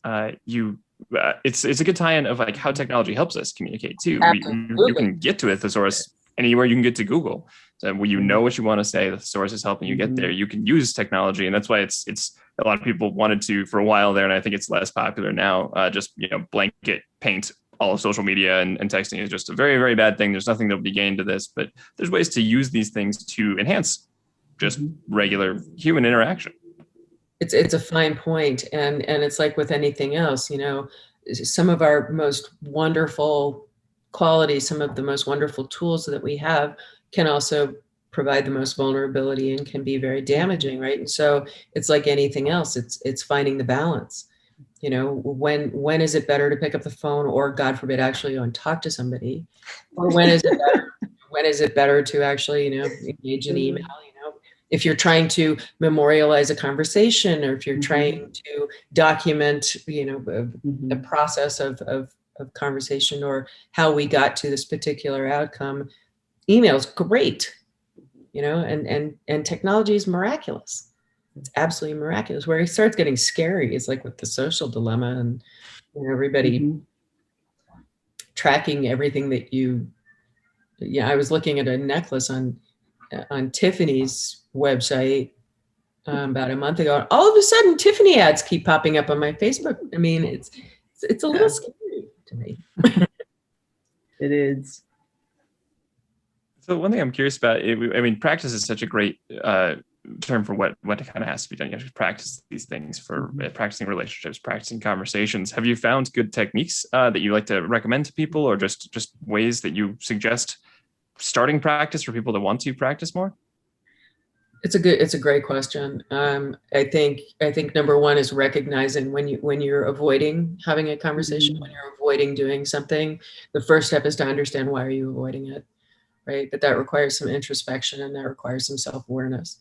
it's a good tie-in of like how technology helps us communicate too. You can get to a thesaurus anywhere. You can get to Google. So when you know what you want to say, the thesaurus is helping you get there. You can use technology, and that's why it's a lot of people wanted to for a while there, and I think it's less popular now. Just, you know, blanket paint all of social media and texting is just a very, very bad thing. There's nothing that will be gained to this, but there's ways to use these things to enhance just regular human interaction. It's a fine point, and it's like with anything else, you know, some of our most wonderful qualities, some of the most wonderful tools that we have can also provide the most vulnerability and can be very damaging, right? And so it's like anything else, it's finding the balance. You know, when is it better to pick up the phone, or God forbid, actually go and talk to somebody, or when is it better to actually, you know, engage in email? If you're trying to memorialize a conversation, or if you're trying to document, you know, the process of conversation, or how we got to this particular outcome, email's great, you know, and technology is miraculous. It's absolutely miraculous. Where it starts getting scary is like with the social dilemma, and, you know, everybody tracking everything that you. Yeah, I was looking at a necklace on Tiffany's website about a month ago. All of a sudden, Tiffany ads keep popping up on my Facebook. I mean, it's a little scary to me. It is. So one thing I'm curious about, I mean, practice is such a great term for what kind of has to be done. You have to practice these things for practicing relationships, practicing conversations. Have you found good techniques that you like to recommend to people, or just ways that you suggest starting practice for people that want to practice more? It's a great question. I think number one is recognizing when you're avoiding having a conversation, when you're avoiding doing something. The first step is to understand, why are you avoiding it, right? But that requires some introspection, and that requires some self-awareness.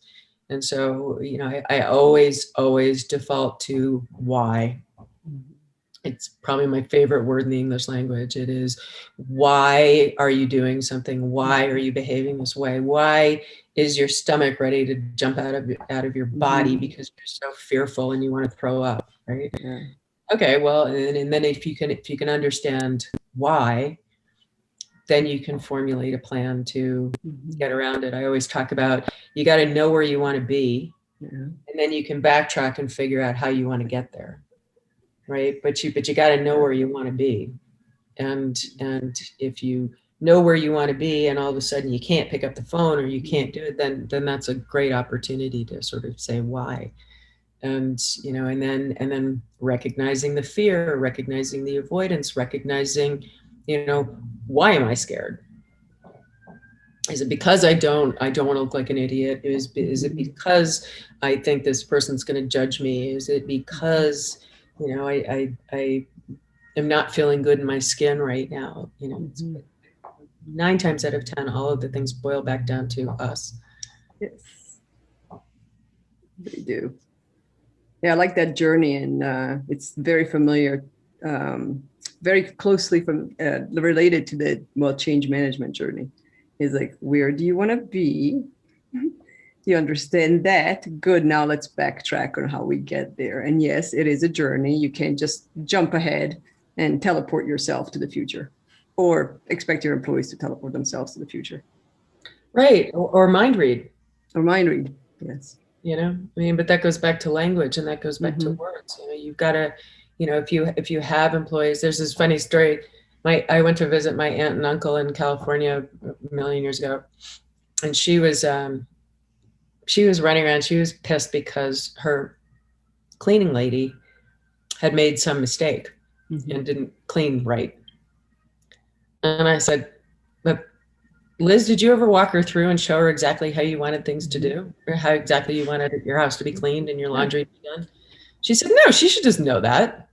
And so, you know, I always default to why. It's probably my favorite word in the English language. It is, why are you doing something? Why are you behaving this way? Why is your stomach ready to jump out of your body because you're so fearful and you want to throw up, right? Yeah. Okay, well, and then if you can understand why, then you can formulate a plan to get around it. I always talk about, you got to know where you want to be, and then you can backtrack and figure out how you want to get there. Right. But you got to know where you want to be. And if you know where you want to be, and all of a sudden you can't pick up the phone, or you can't do it, then that's a great opportunity to sort of say why. And, you know, and then recognizing the fear, recognizing the avoidance, recognizing, you know, why am I scared? Is it because I don't want to look like an idiot? Is it because I think this person's going to judge me? Is it because, I am not feeling good in my skin right now? It's 9 times out of 10, all of the things boil back down to us. Yes, they do. Yeah, I like that journey, and it's very familiar, very closely related to the change management journey. Is like, where do you want to be? You understand that? Good. Now let's backtrack on how we get there. And yes, it is a journey. You can't just jump ahead and teleport yourself to the future, or expect your employees to teleport themselves to the future. Right. Or mind read. Or mind read. Yes. But that goes back to language, and that goes back to words. You've got to, if you have employees, there's this funny story. I went to visit my aunt and uncle in California a million years ago, and she was running around. She was pissed because her cleaning lady had made some mistake and didn't clean right. And I said, but Liz, did you ever walk her through and show her exactly how you wanted things to do, or how exactly you wanted your house to be cleaned and your laundry to be done? She said, no, she should just know that.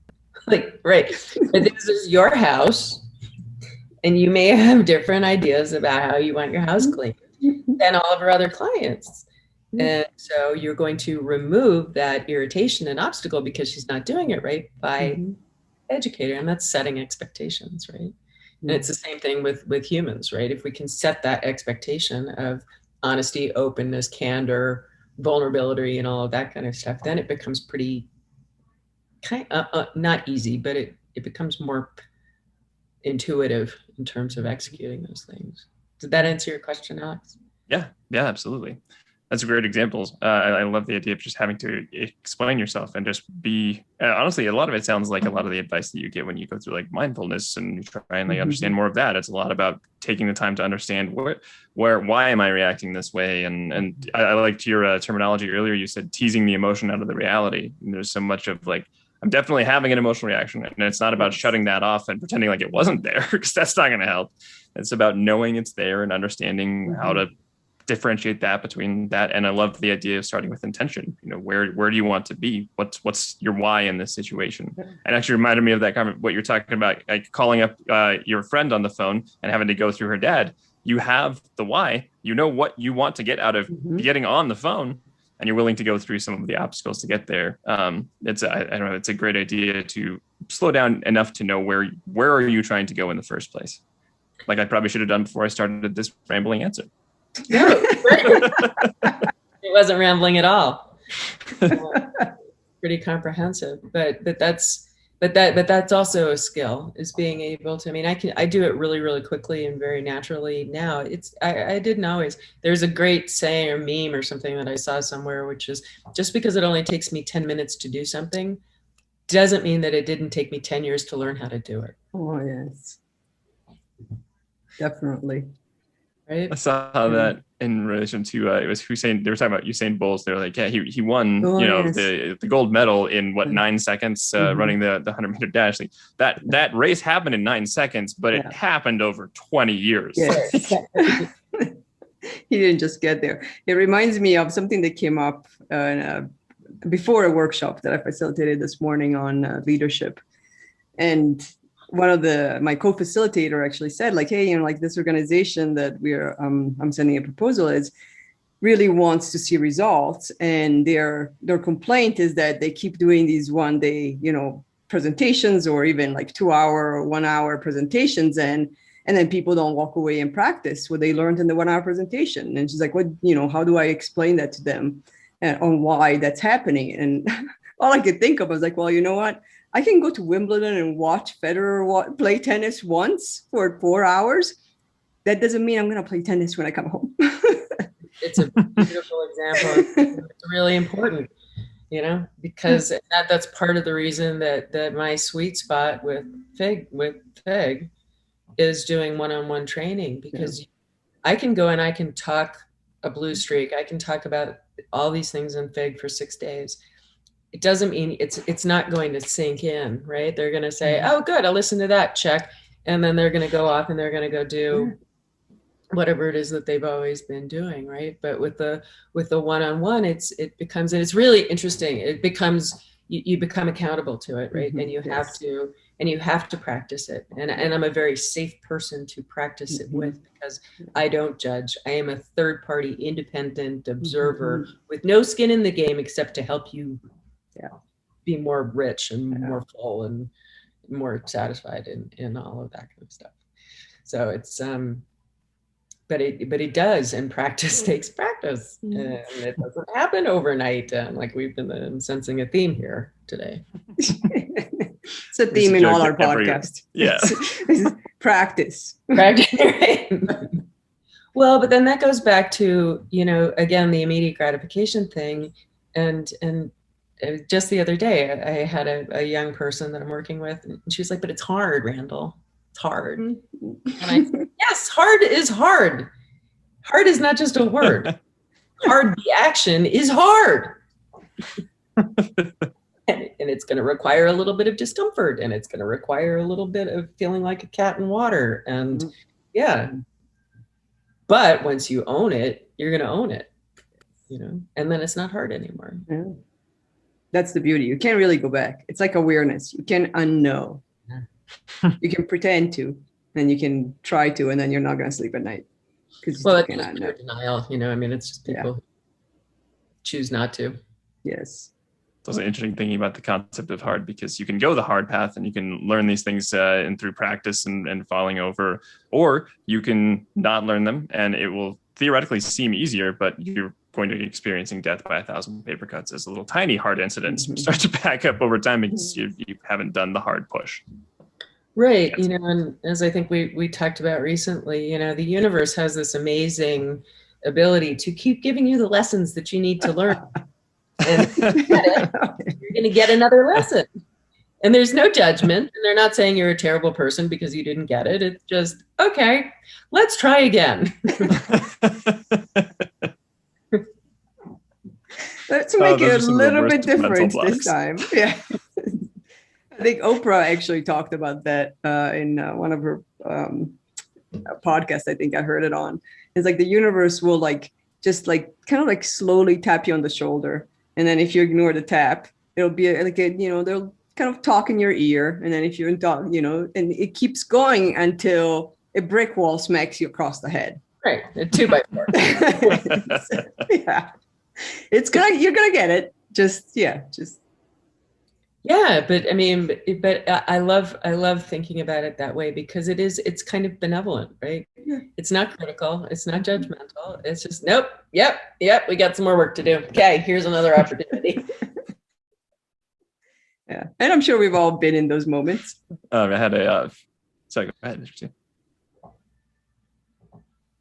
Like, right. But this is your house, and you may have different ideas about how you want your house cleaned than all of her other clients. And so you're going to remove that irritation and obstacle because she's not doing it right by educating her. And that's setting expectations, right? And it's the same thing with humans, right? If we can set that expectation of honesty, openness, candor, vulnerability, and all of that kind of stuff, then it becomes pretty not easy, but it becomes more intuitive in terms of executing those things. Did that answer your question, Alex? Yeah, absolutely. That's a great example. I love the idea of just having to explain yourself and just be, honestly, a lot of it sounds like a lot of the advice that you get when you go through like mindfulness and you try and like understand more of that. It's a lot about taking the time to understand why am I reacting this way? And I liked your terminology earlier. You said teasing the emotion out of the reality. And there's so much of like, I'm definitely having an emotional reaction, and it's not about shutting that off and pretending like it wasn't there, because that's not going to help. It's about knowing it's there and understanding how to differentiate that between that. And I love the idea of starting with intention. Where do you want to be? What's your why in this situation? And actually reminded me of that comment, what you're talking about, like calling up your friend on the phone and having to go through her dad. You have the why, what you want to get out of getting on the phone, and you're willing to go through some of the obstacles to get there. It's a great idea to slow down enough to know where are you trying to go in the first place. Like I probably should have done before I started this rambling answer. No, it wasn't rambling at all. Pretty comprehensive, but that's also a skill, is being able to. I do it really, really quickly and very naturally now. I didn't always. There's a great saying or meme or something that I saw somewhere, which is, just because it only takes me 10 minutes to do something doesn't mean that it didn't take me 10 years to learn how to do it. Oh yes, definitely. Right? I saw that in relation to it was Hussein. They were talking about Usain Bolt. They're like, yeah, he won, the gold medal in 9 seconds running the 100-meter dash. Like, that race happened in 9 seconds, but it happened over 20 years. Yes. He didn't just get there. It reminds me of something that came up before a workshop that I facilitated this morning on leadership, and one of my co-facilitator actually said, like, hey, like this organization that I'm sending a proposal is really wants to see results, and their complaint is that they keep doing these one day, presentations, or even like 2-hour or 1-hour presentations, and then people don't walk away and practice what they learned in the 1-hour presentation. And she's like, what, how do I explain that to them and on why that's happening? And all I could think of was like, well, you know what? I can go to Wimbledon and watch Federer play tennis once for 4 hours. That doesn't mean I'm going to play tennis when I come home. It's a beautiful example. It's really important, because that's part of the reason that my sweet spot with FIG is doing one-on-one training, because I can go and I can talk a blue streak. I can talk about all these things in FIG for 6 days. It doesn't mean it's not going to sink in, right? They're going to say, oh, good, I'll listen to that, check. And then they're going to go off and they're going to go do whatever it is that they've always been doing, right? But with the one-on-one, it becomes, and it's really interesting. It becomes, you become accountable to it, right? And you have to, practice it. And I'm a very safe person to practice it with, because I don't judge. I am a third party independent observer with no skin in the game except to help you be more rich and more full and more satisfied in all of that kind of stuff. So it's but it does, and practice takes practice, and it doesn't happen overnight. Like we've been sensing a theme here today. It's a theme in all our podcasts. Yeah. It's practice. Practice, right? Well, but then that goes back to, again, the immediate gratification thing. And just the other day, I had a young person that I'm working with, and she was like, but it's hard, Randell. It's hard. And I said, yes, hard is hard. Hard is not just a word. Hard, the action is hard. And it's going to require a little bit of discomfort, and it's going to require a little bit of feeling like a cat in water. And but once you own it, you're going to own it, and then it's not hard anymore. Yeah. That's the beauty. You can't really go back. It's like awareness. You can unknow. You can pretend to, and you can try to, and then you're not going to sleep at night. Well, it's pure denial. It's just people who choose not to. Yes. It's also interesting thinking about the concept of hard, because you can go the hard path and you can learn these things and through practice and falling over, or you can not learn them and it will theoretically seem easier, but you're going to be experiencing death by 1,000 paper cuts as little tiny hard incidents start to back up over time because you haven't done the hard push. Right. And as I think we talked about recently, the universe has this amazing ability to keep giving you the lessons that you need to learn. And if you get it, you're going to get another lesson. And there's no judgment. And they're not saying you're a terrible person because you didn't get it. It's just, okay, let's try again. Let's make it a little bit different this time. Yeah. I think Oprah actually talked about that in one of her podcasts. I think I heard it on. It's like the universe will just kind of slowly tap you on the shoulder. And then if you ignore the tap, it'll be they'll kind of talk in your ear. And then if you're talk, and it keeps going until a brick wall smacks you across the head. Right. A 2x4. Yeah. You're going to get it. Yeah, but I love thinking about it that way, because it's kind of benevolent, right? Yeah. It's not critical. It's not judgmental. It's just, nope. Yep. We got some more work to do. Okay. Here's another opportunity. Yeah. And I'm sure we've all been in those moments. I had sorry, go ahead.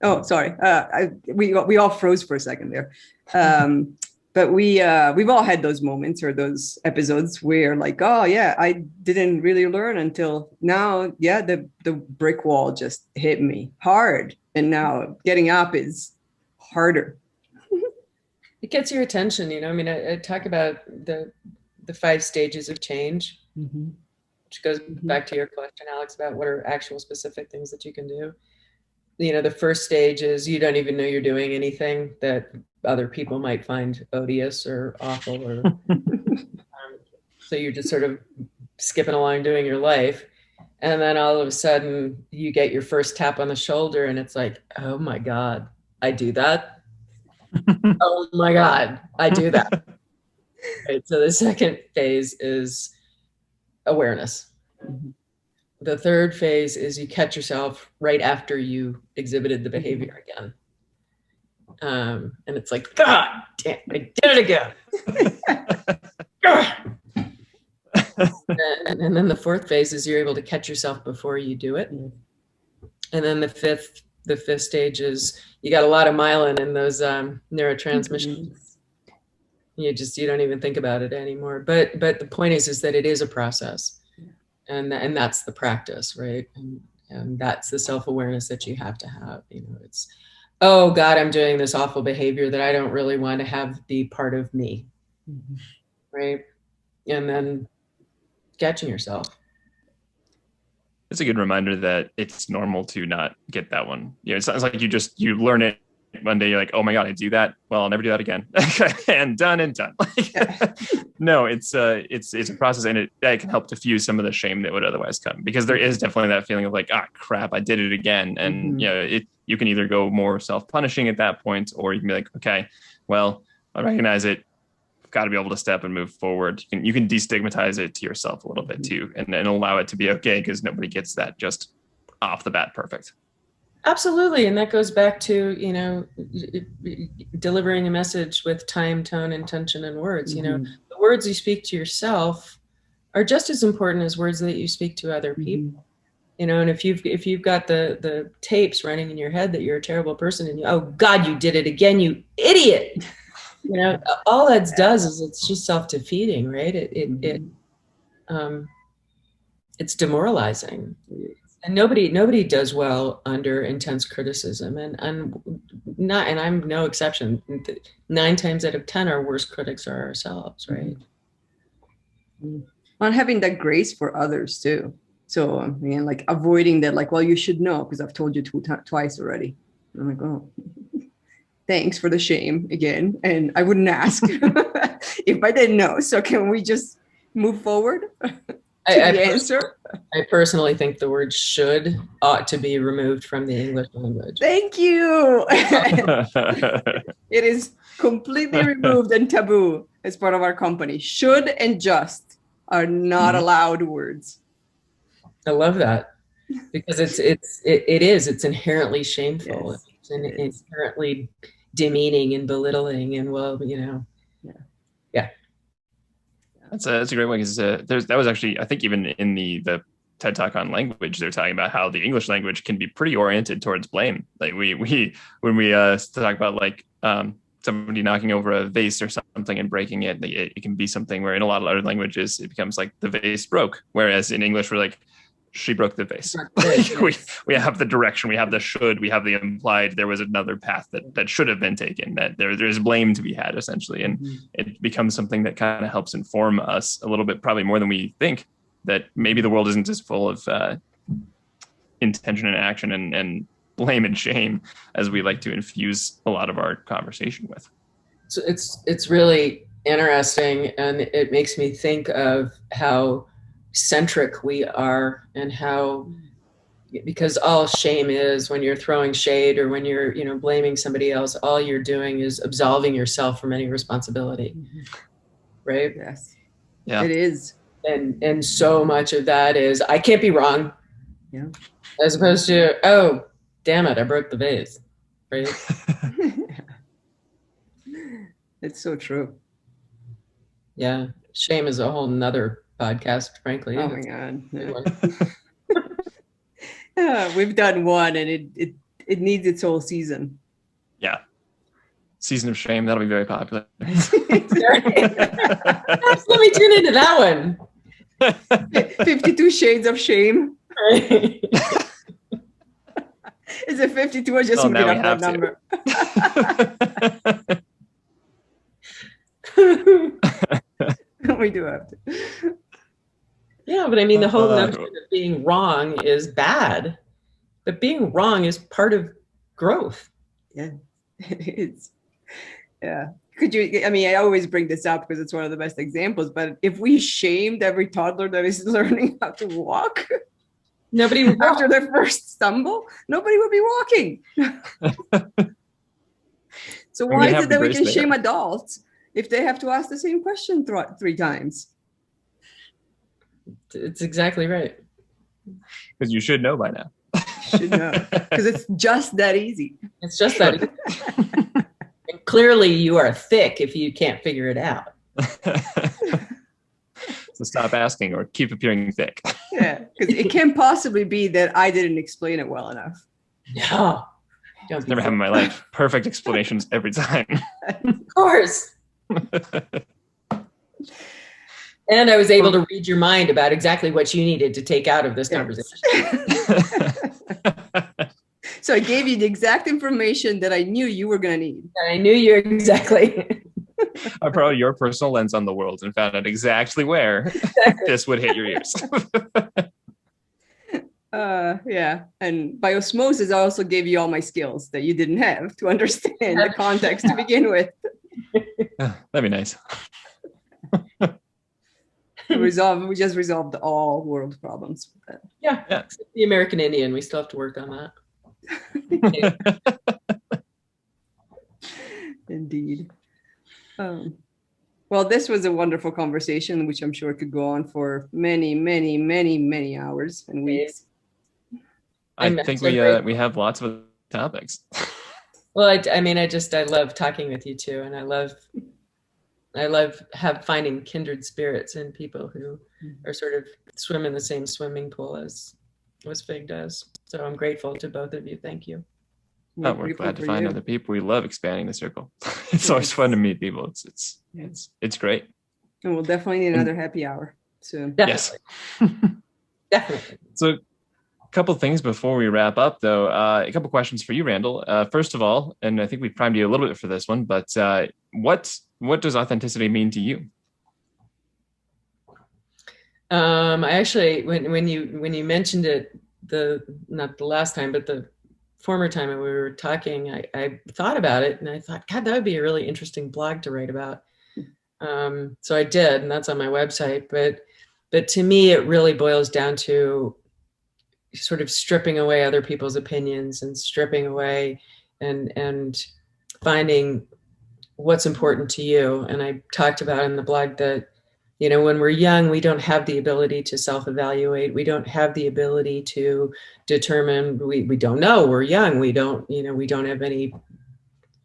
Oh, sorry. We all froze for a second there. But we've all had those moments or those episodes where I didn't really learn until now. Yeah, the brick wall just hit me hard. And now getting up is harder. It gets your attention. I talk about the 5 stages of change, which goes back to your question, Alex, about what are actual specific things that you can do. The first stage is you don't even know you're doing anything that other people might find odious or awful, or so you're just sort of skipping along doing your life. And then all of a sudden you get your first tap on the shoulder and it's like, oh my God, I do that. Oh my God, I do that. Right. So the second phase is awareness. The third phase is you catch yourself right after you exhibited the behavior again. And it's like, God damn, I did it again. And then the fourth phase is you're able to catch yourself before you do it. And then the fifth stage is you got a lot of myelin in those neurotransmissions. You don't even think about it anymore. But the point is that it is a process. And that's the practice, right? And that's the self-awareness that you have to have. It's, oh God, I'm doing this awful behavior that I don't really want to have be part of me, right? And then catching yourself. It's a good reminder that it's normal to not get that one. It sounds like you learn it one day. You're like, oh my God, I do that. Well, I'll never do that again. And done and done. No, it's a process, and it can help diffuse some of the shame that would otherwise come, because there is definitely that feeling of like, crap, I did it again. And you can either go more self-punishing at that point, or you can be like, okay, well, I recognize it. Got to be able to step and move forward. You can destigmatize it to yourself a little bit too, and allow it to be okay, because nobody gets that just off the bat perfect. Absolutely. And that goes back to, delivering a message with time, tone, intention, and words. The words you speak to yourself are just as important as words that you speak to other people. And if you've got the tapes running in your head that you're a terrible person, and oh God, you did it again, you idiot. All that does is it's just self-defeating, right? It's demoralizing, and nobody does well under intense criticism, and I'm no exception. 9 times out of 10, our worst critics are ourselves, right? On having that grace for others too. So like avoiding that, like, well, you should know because I've told you twice already. I'm like, oh. Thanks for the shame again. And I wouldn't ask if I didn't know. So can we just move forward to the answer? I personally think the word ought to be removed from the English language. Thank you. It is completely removed and taboo as part of our company. Should and just are not allowed words. I love that, because it's inherently shameful. Yes. It's inherently demeaning and belittling, and That's a great one, because that was actually, I think, even in the TED Talk on language, they're talking about how the English language can be pretty oriented towards blame. Like when we talk about like somebody knocking over a vase or something and breaking it, it can be something where in a lot of other languages it becomes like the vase broke, whereas in English we're like, she broke the vase. we have the direction, we have the should, we have the implied. There was another path that should have been taken. That there's blame to be had, essentially, and it becomes something that kind of helps inform us a little bit, probably more than we think. That maybe the world isn't as full of intention and action and blame and shame as we like to infuse a lot of our conversation with. So it's really interesting, and it makes me think of how centric we are, and how, because all shame is, when you're throwing shade or when you're blaming somebody else, all you're doing is absolving yourself from any responsibility. Right? Yes. Yeah, it is. And so much of that is, I can't be wrong. Yeah. As opposed to, oh damn it, I broke the vase. Right? It's so true. Yeah, shame is a whole nother podcast, frankly. Oh my God. Yeah. We've done one, and it needs its whole season. Yeah. Season of shame, that'll be very popular. Let me tune into that one. 52 Shades of Shame. Is it 52 or just moving up that number? We do have to. Yeah, but I mean, the whole notion of being wrong is bad, but being wrong is part of growth. Yeah, it is. Yeah. I always bring this up because it's one of the best examples, but if we shamed every toddler that is learning how to walk, nobody would after their first stumble, nobody would be walking. So why is it that we can shame adults if they have to ask the same question 3 times? It's exactly right. Because you should know by now. Should know. Because it's just that easy. It's just that easy. And clearly you are thick if you can't figure it out. So stop asking or keep appearing thick. Yeah, because it can't possibly be that I didn't explain it well enough. No. Never happened in my life. Perfect explanations every time. Of course. And I was able to read your mind about exactly what you needed to take out of this conversation. So I gave you the exact information that I knew you were going to need. I knew you exactly. I brought your personal lens on the world and found out exactly where this would hit your ears. Yeah. And by osmosis, I also gave you all my skills that you didn't have to understand the context to begin with. That'd be nice. We just resolved all world problems with that. Yeah. Yeah. The American Indian, we still have to work on that. Indeed. Well, this was a wonderful conversation, which I'm sure could go on for many, many, many, many hours and weeks. I think we have lots of topics. Well, I mean, I love talking with you too, and I love finding kindred spirits in people who are sort of swim in the same swimming pool as Fig does. So I'm grateful to both of you. Thank you. We're glad to find other people. We love expanding the circle. It's always fun to meet people. It's great. And we'll definitely need another happy hour soon. Yes. Definitely. So a couple things before we wrap up, though. A couple questions for you, Randell. First of all, and I think we primed you a little bit for this one, but what does authenticity mean to you? I actually, when you mentioned it, not the last time, but the former time we were talking, I thought about it and I thought, God, that would be a really interesting blog to write about. So I did, and that's on my website. But to me, it really boils down to sort of stripping away other people's opinions and stripping away and finding what's important to you. And I talked about in the blog that, when we're young, we don't have the ability to self-evaluate. We don't have the ability to determine, we don't know, we're young. We don't have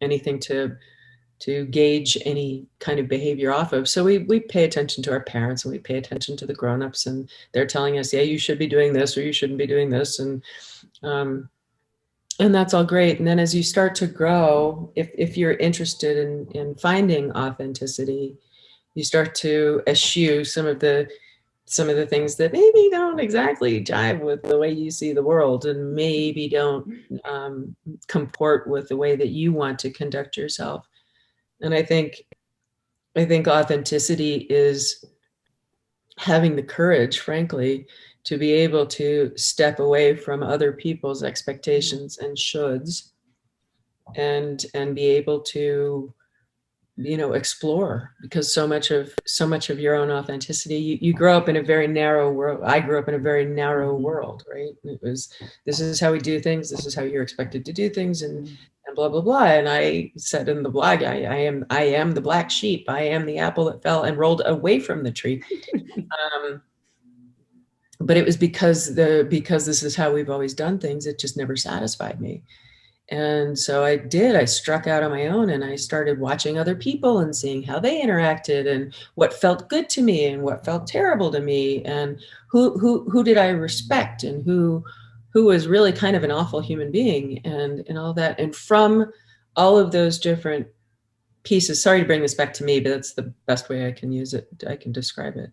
anything to gauge any kind of behavior off of. So we pay attention to our parents and we pay attention to the grownups, and they're telling us, yeah, you should be doing this or you shouldn't be doing this. And that's all great. And then as you start to grow, if you're interested in finding authenticity, you start to eschew some of the things that maybe don't exactly jive with the way you see the world and maybe don't comport with the way that you want to conduct yourself. And I think authenticity is having the courage, frankly, to be able to step away from other people's expectations and shoulds and be able to explore, because so much of your own authenticity, you grow up in a very narrow world. I grew up in a very narrow world, right? It was, this is how we do things, this is how you're expected to do things, and blah blah blah. And I said in the blog, I am the black sheep, I am the apple that fell and rolled away from the tree. But it was because this is how we've always done things, it just never satisfied me. And so I struck out on my own, and I started watching other people and seeing how they interacted and what felt good to me and what felt terrible to me, and who did I respect and who was really kind of an awful human being, and all that. And from all of those different pieces, sorry to bring this back to me, but that's the best way I can use it, I can describe it.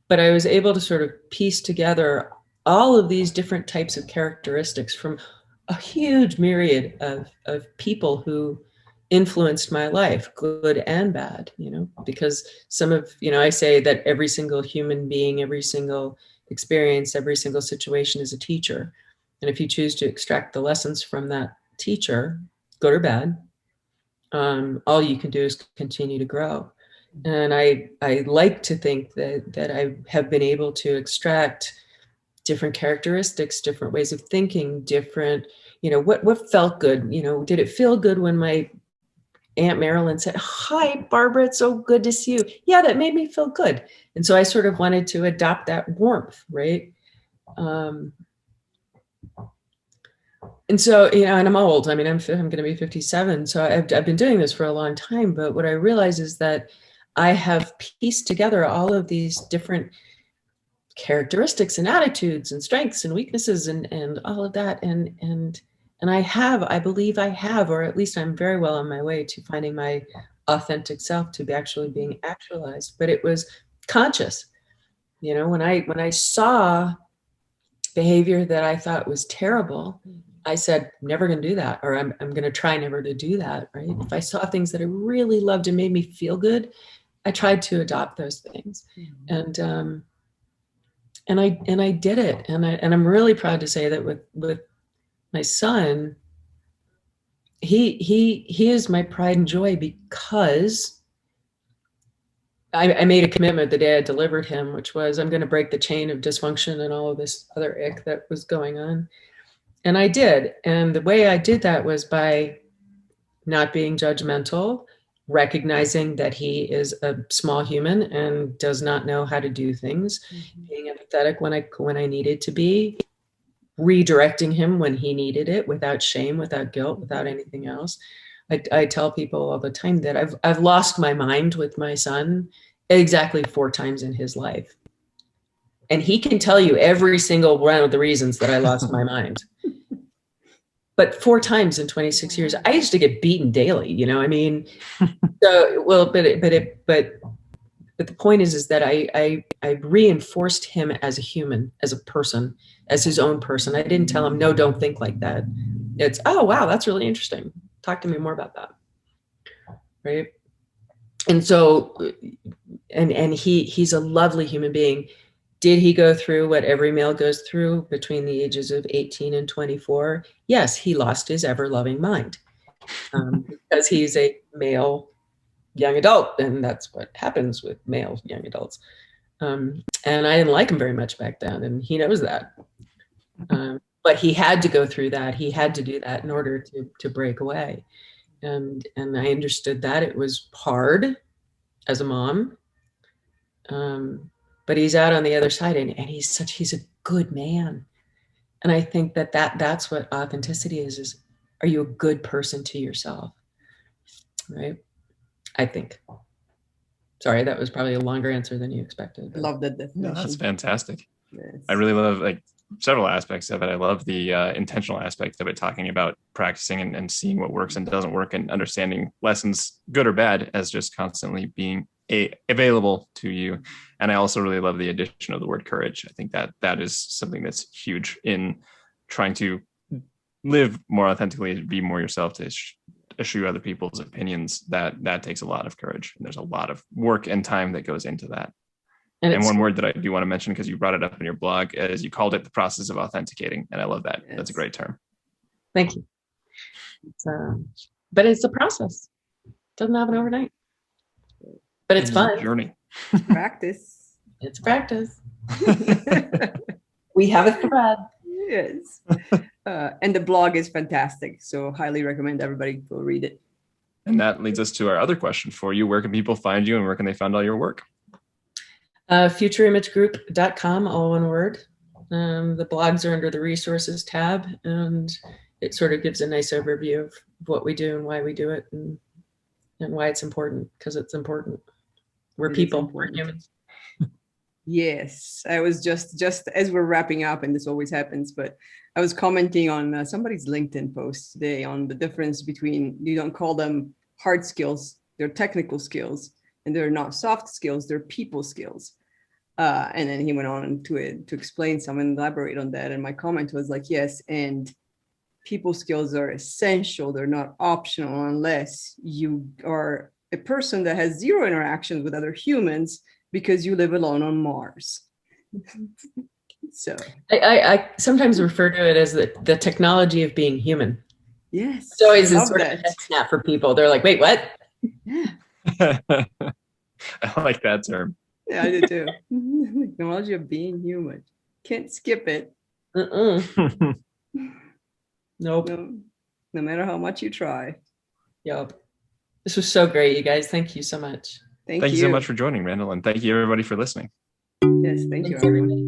But I was able to sort of piece together all of these different types of characteristics from a huge myriad of people who influenced my life, good and bad, because some of, I say that every single human being, every single experience, every single situation is a teacher. And if you choose to extract the lessons from that teacher, good or bad, all you can do is continue to grow. And I like to think that I have been able to extract different characteristics, different ways of thinking, different, what felt good, did it feel good when my Aunt Marilyn said, "Hi, Barbara, it's so good to see you." Yeah, that made me feel good. And so I sort of wanted to adopt that warmth, right? And so, and I'm old. I mean, I'm going to be 57. So I've been doing this for a long time. But what I realize is that I have pieced together all of these different characteristics and attitudes and strengths and weaknesses and all of that. And I believe I have, or at least I'm very well on my way to finding my authentic self, to be actually being actualized. But it was conscious. When I saw behavior that I thought was terrible, I said, never going to do that, or I'm going to try never to do that, right? If I saw things that I really loved and made me feel good, I tried to adopt those things. And I did it. And I'm really proud to say that with my son, he is my pride and joy, because I made a commitment the day I delivered him, which was, I'm going to break the chain of dysfunction and all of this other ick that was going on. And I did. And the way I did that was by not being judgmental, recognizing that he is a small human and does not know how to do things, being empathetic when I needed to be, redirecting him when he needed it, without shame, without guilt, without anything else. I tell people all the time that I've lost my mind with my son exactly 4 times in his life. And he can tell you every single one of the reasons that I lost my mind. But 4 times in 26 years, I used to get beaten daily, you know, I mean, so, well, but the point is that I reinforced him as a human, as a person, as his own person. I didn't tell him, no, don't think like that. It's, oh, wow, that's really interesting. Talk to me more about that. Right. And so, and he's a lovely human being. Did he go through what every male goes through between the ages of 18 and 24? Yes, he lost his ever-loving mind, because he's a male young adult, and that's what happens with male young adults. And I didn't like him very much back then, and he knows that. But he had to go through that. He had to do that in order to break away. And I understood that it was hard as a mom. But he's out on the other side, and he's a good man. And I think that's what authenticity is are you a good person to yourself? Right? I think. Sorry, that was probably a longer answer than you expected. I love that definition. No, that's fantastic. Yes. I really love several aspects of it. I love the intentional aspect of it, talking about practicing and seeing what works and doesn't work, and understanding lessons, good or bad, as just constantly being available to you. And I also really love the addition of the word courage. I think that is something that's huge in trying to live more authentically, be more yourself, to eschew other people's opinions. That takes a lot of courage, and there's a lot of work and time that goes into that. And one word that I do want to mention, because you brought it up in your blog, is you called it the process of authenticating. And I love that. Yes. That's a great term. Thank you. But it's a process. It doesn't happen overnight. But it's fun. A journey. Practice. It's practice. We have a thread. Yes. And the blog is fantastic. So highly recommend everybody go read it. And that leads us to our other question for you. Where can people find you, and where can they find all your work? futureimagegroup.com, all one word. The blogs are under the resources tab, and it sort of gives a nice overview of what we do and why we do it, and why it's important, because it's important. We're people, we're humans. Yes, I was just as we're wrapping up, and this always happens, but I was commenting on somebody's LinkedIn post today on the difference between, you don't call them hard skills, they're technical skills, and they're not soft skills, they're people skills. And then he went on to explain some and elaborate on that. And my comment was like, yes, and people skills are essential. They're not optional unless you are a person that has zero interactions with other humans because you live alone on Mars. So I sometimes refer to it as the technology of being human. Yes. It's always a sort of head snap for people. They're like, wait, what? Yeah. I like that term. Yeah, I do too. Technology of being human. Can't skip it. Nope. No matter how much you try. Yep. This was so great, you guys. Thank you so much. Thank you so much for joining, Randell, and thank you everybody for listening. Yes, thank you everybody.